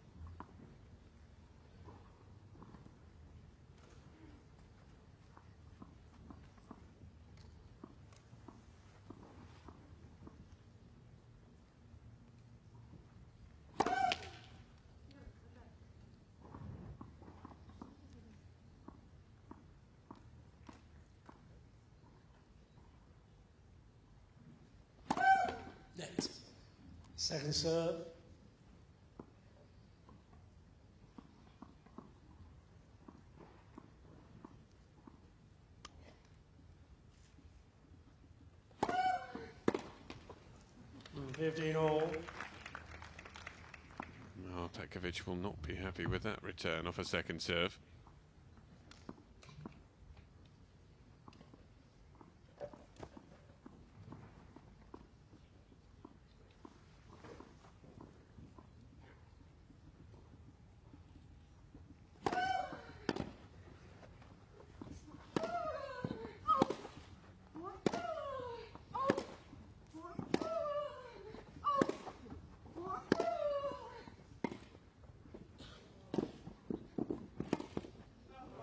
Second serve. And 15 all. Oh, Petkovic will not be happy with that return off a second serve.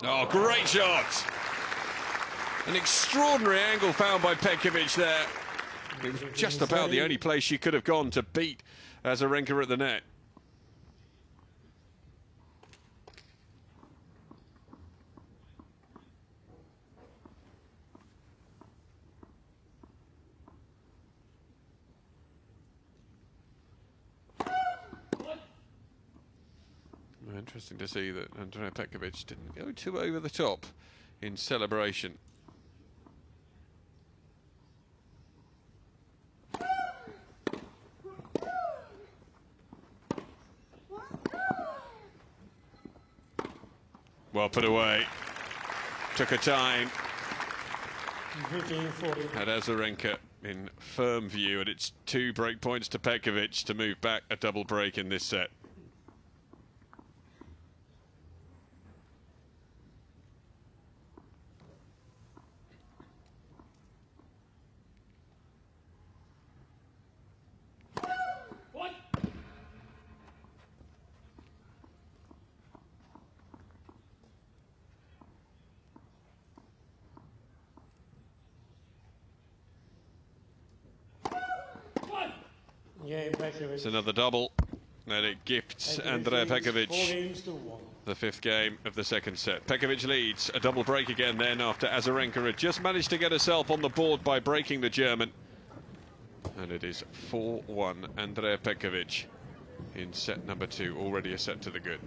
Oh, great shot! An extraordinary angle found by Petkovic there. It was just about the only place she could have gone to beat Azarenka at the net. Interesting to see that Andrea Petkovic didn't go too over the top in celebration. Well put away. Took her time. 15-40. Had Azarenka in firm view, and it's 2 break points to Petkovic to move back a double break in this set. Yeah, Petkovic. It's another double, and it gifts Andrea Petkovic 4 games to 1. the 5th game of the 2nd set. Petkovic leads a double break again then after Azarenka had just managed to get herself on the board by breaking the German. And it is 4-1 Andrea Petkovic in set number 2, already a set to the good.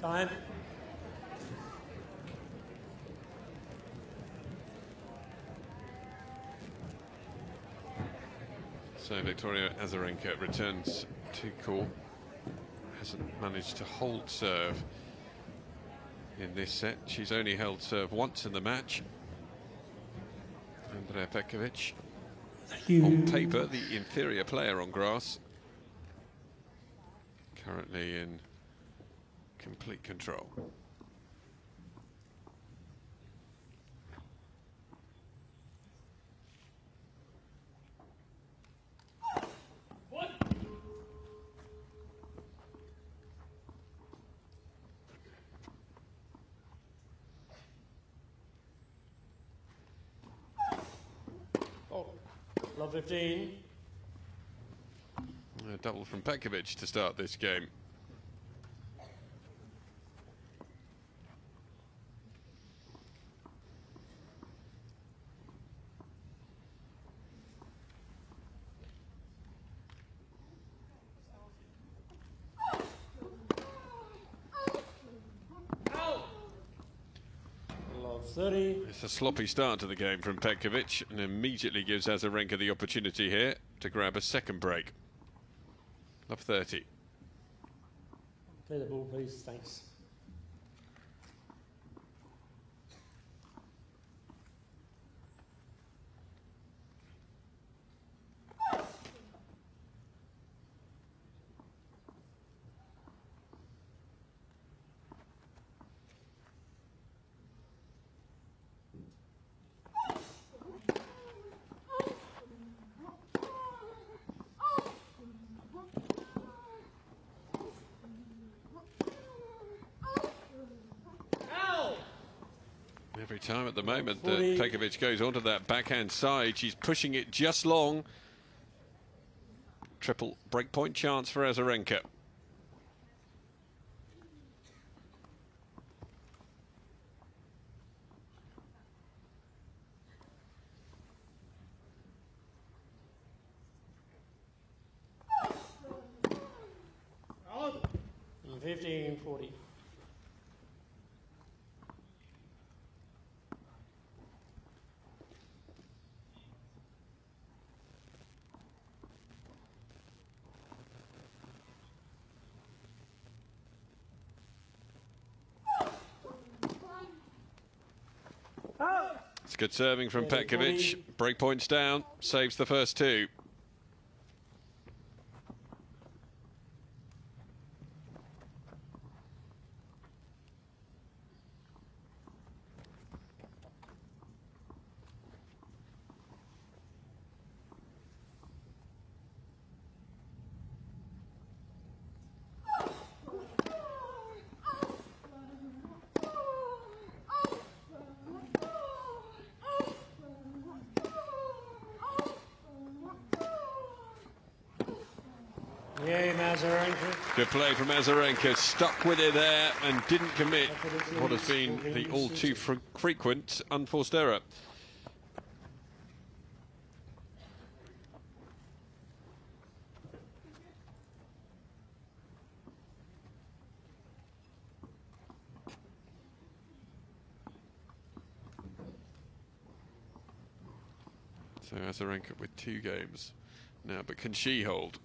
Time. So Victoria Azarenka returns to court. Hasn't managed to hold serve in this set. She's only held serve once in the match. Andrea Petkovic, on paper, the inferior player on grass. Currently in complete control. Oh, love 15. A double from Petkovic to start this game. Love 30. It's a sloppy start to the game from Petkovic, and immediately gives Azarenka the opportunity here to grab a second break. Love 30. Play the ball, please. Thanks. Every time at the moment that Petkovic goes onto that backhand side, she's pushing it just long. Triple breakpoint chance for Azarenka. Oh. 15-40. Good serving from Petkovic. Break points down. Saves the first two. Yay, Azarenka. Good play from Azarenka, stuck with it there and didn't commit what has been the all too frequent unforced error. So Azarenka with 2 games now, but can she hold?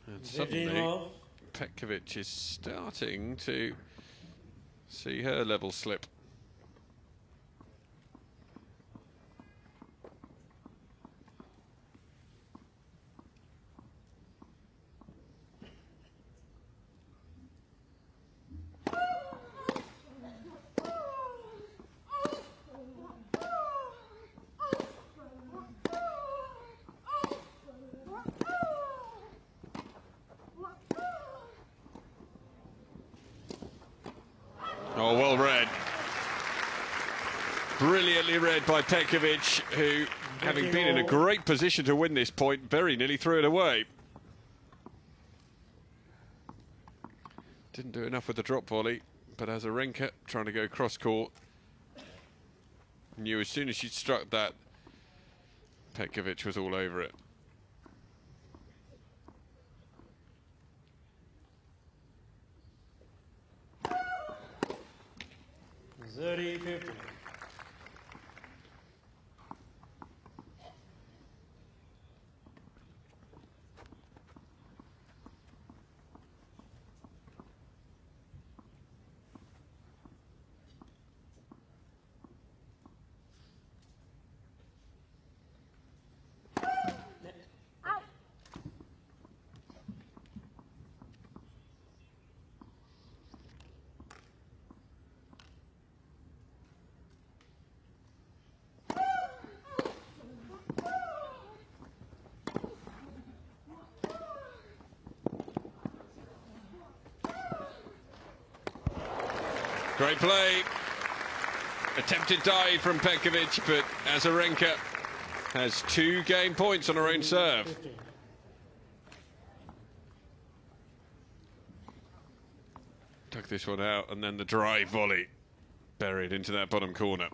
And suddenly Petkovic is starting to see her level slip. Oh, well read. Brilliantly read by Petkovic, who, having been in a great position to win this point, very nearly threw it away. Didn't do enough with the drop volley, but Azarenka, trying to go cross-court, knew as soon as she struck that, Petkovic was all over it. Great play. Attempted dive from Petkovic, but Azarenka has 2 game points on her own serve. Took this one out, and then the drive volley buried into that bottom corner.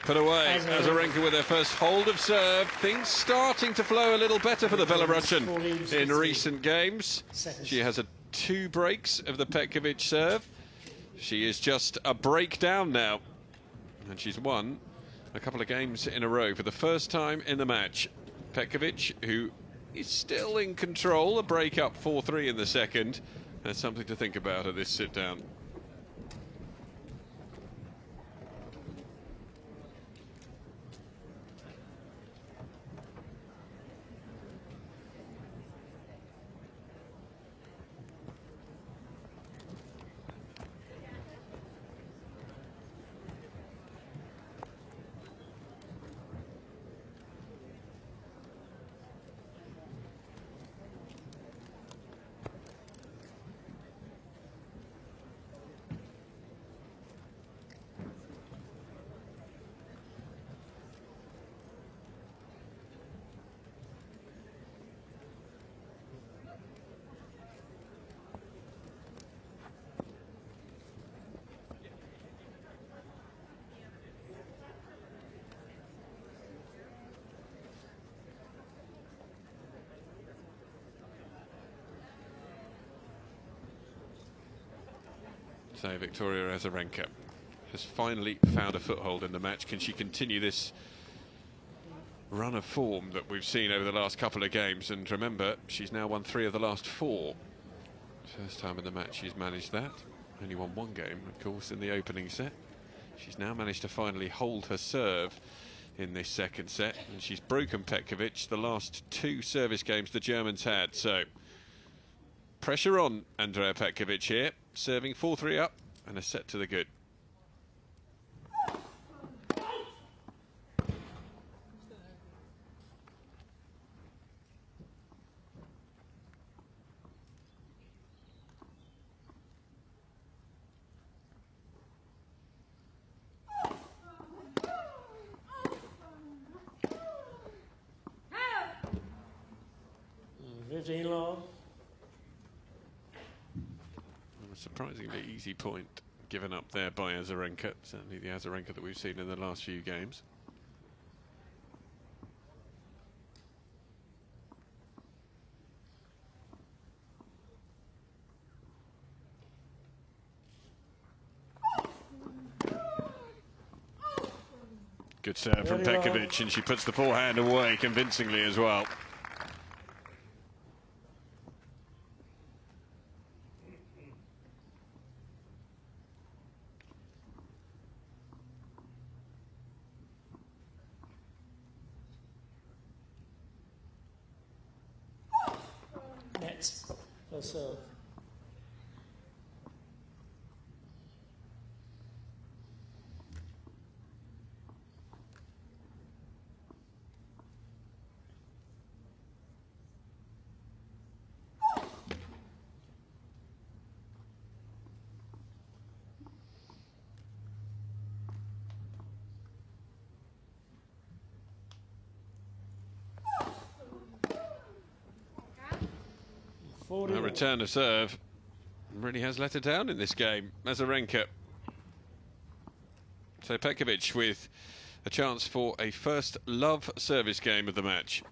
Put away. Azarenka with her first hold of serve. Things starting to flow a little better for the Belarusian in recent games. She has 2 breaks of the Petkovic serve. She is just a break down now. And she's won a couple of games in a row for the first time in the match. Petkovic, who is still in control, a break up 4-3 in the second. That's something to think about at this sit-down. So Victoria Azarenka has finally found a foothold in the match. Can she continue this run of form that we've seen over the last couple of games? And remember, she's now won 3 of the last 4. First time in the match she's managed that. Only won 1 game, of course, in the opening set. She's now managed to finally hold her serve in this second set, and she's broken Petkovic the last 2 service games the Germans had. So pressure on Andrea Petkovic here, serving 4-3 up and a set to the good. A surprisingly easy point given up there by Azarenka, certainly the Azarenka that we've seen in the last few games. Good serve from Petkovic, and she puts the forehand away convincingly as well. Serve. A return of serve really has let her down in this game, Azarenka. So Petkovic with a chance for a first love service game of the match.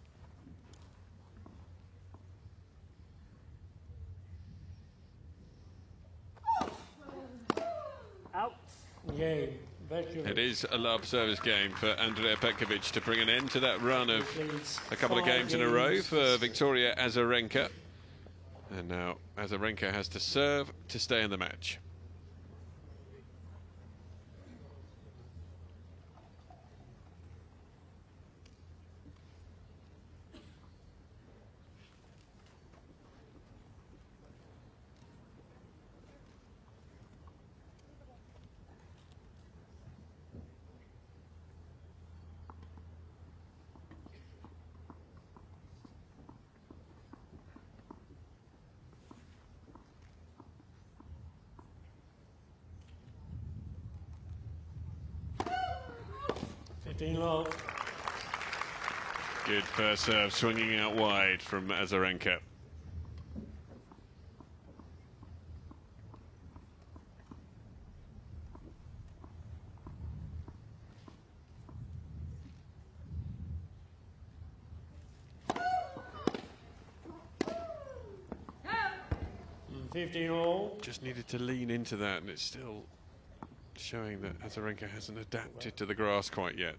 Out. Game. It is a love service game for Andrea Petkovic to bring an end to that run of a couple of games in a row for Victoria Azarenka. And now Azarenka has to serve to stay in the match. Good first serve, swinging out wide from Azarenka. Just needed to lean into that, and it's still showing that Azarenka hasn't adapted to the grass quite yet.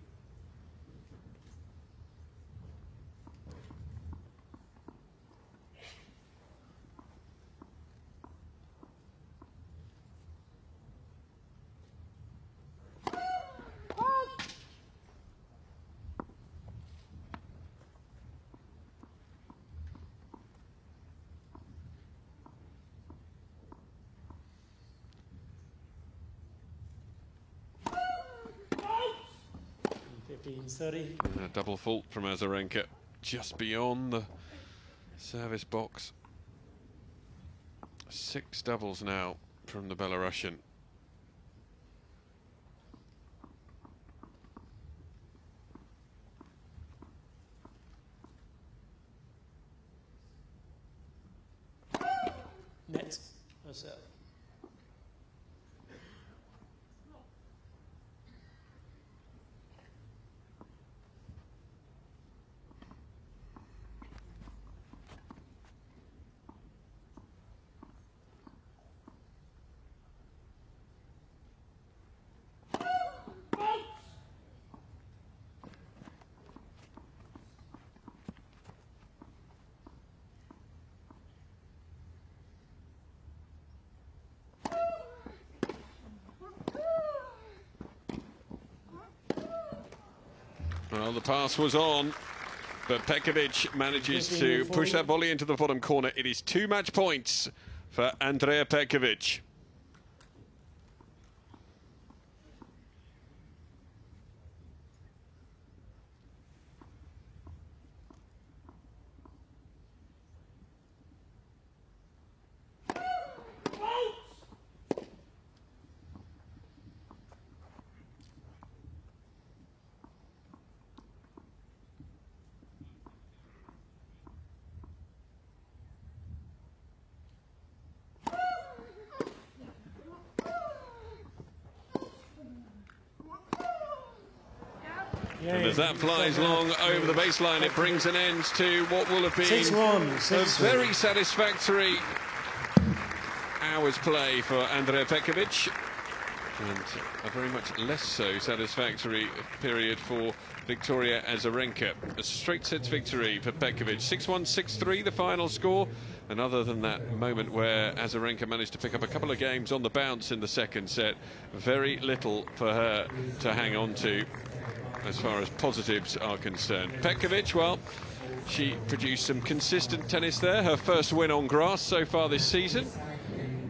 A double fault from Azarenka, just beyond the service box. 6 doubles now from the Belarusian. Net herself. Well, the pass was on, but Petkovic manages to push that volley into the bottom corner. It is 2 match points for Andrea Petkovic. And as that flies long over the baseline, it brings an end to what will have been 6-1, a very satisfactory hour's play for Andrea Petkovic, and a very much less so satisfactory period for Victoria Azarenka. A straight sets victory for Petkovic. 6-1, 6-3 the final score. And other than that moment where Azarenka managed to pick up a couple of games on the bounce in the second set, very little for her to hang on to as far as positives are concerned. Petkovic, well, she produced some consistent tennis there. Her first win on grass so far this season.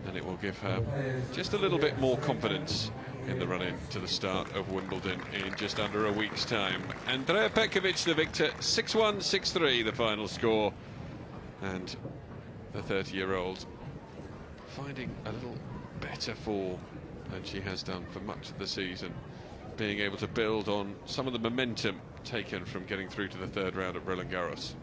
And it will give her just a little bit more confidence in the run-in to the start of Wimbledon in just under a week's time. Andrea Petkovic the victor, 6-1, 6-3 the final score. And the 30-year-old finding a little better form than she has done for much of the season, being able to build on some of the momentum taken from getting through to the third round at Roland Garros.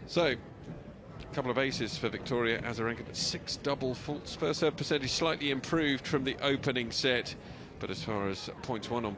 So, a couple of aces for Victoria Azarenka, but 6 double faults. First serve percentage slightly improved from the opening set, but as far as points won on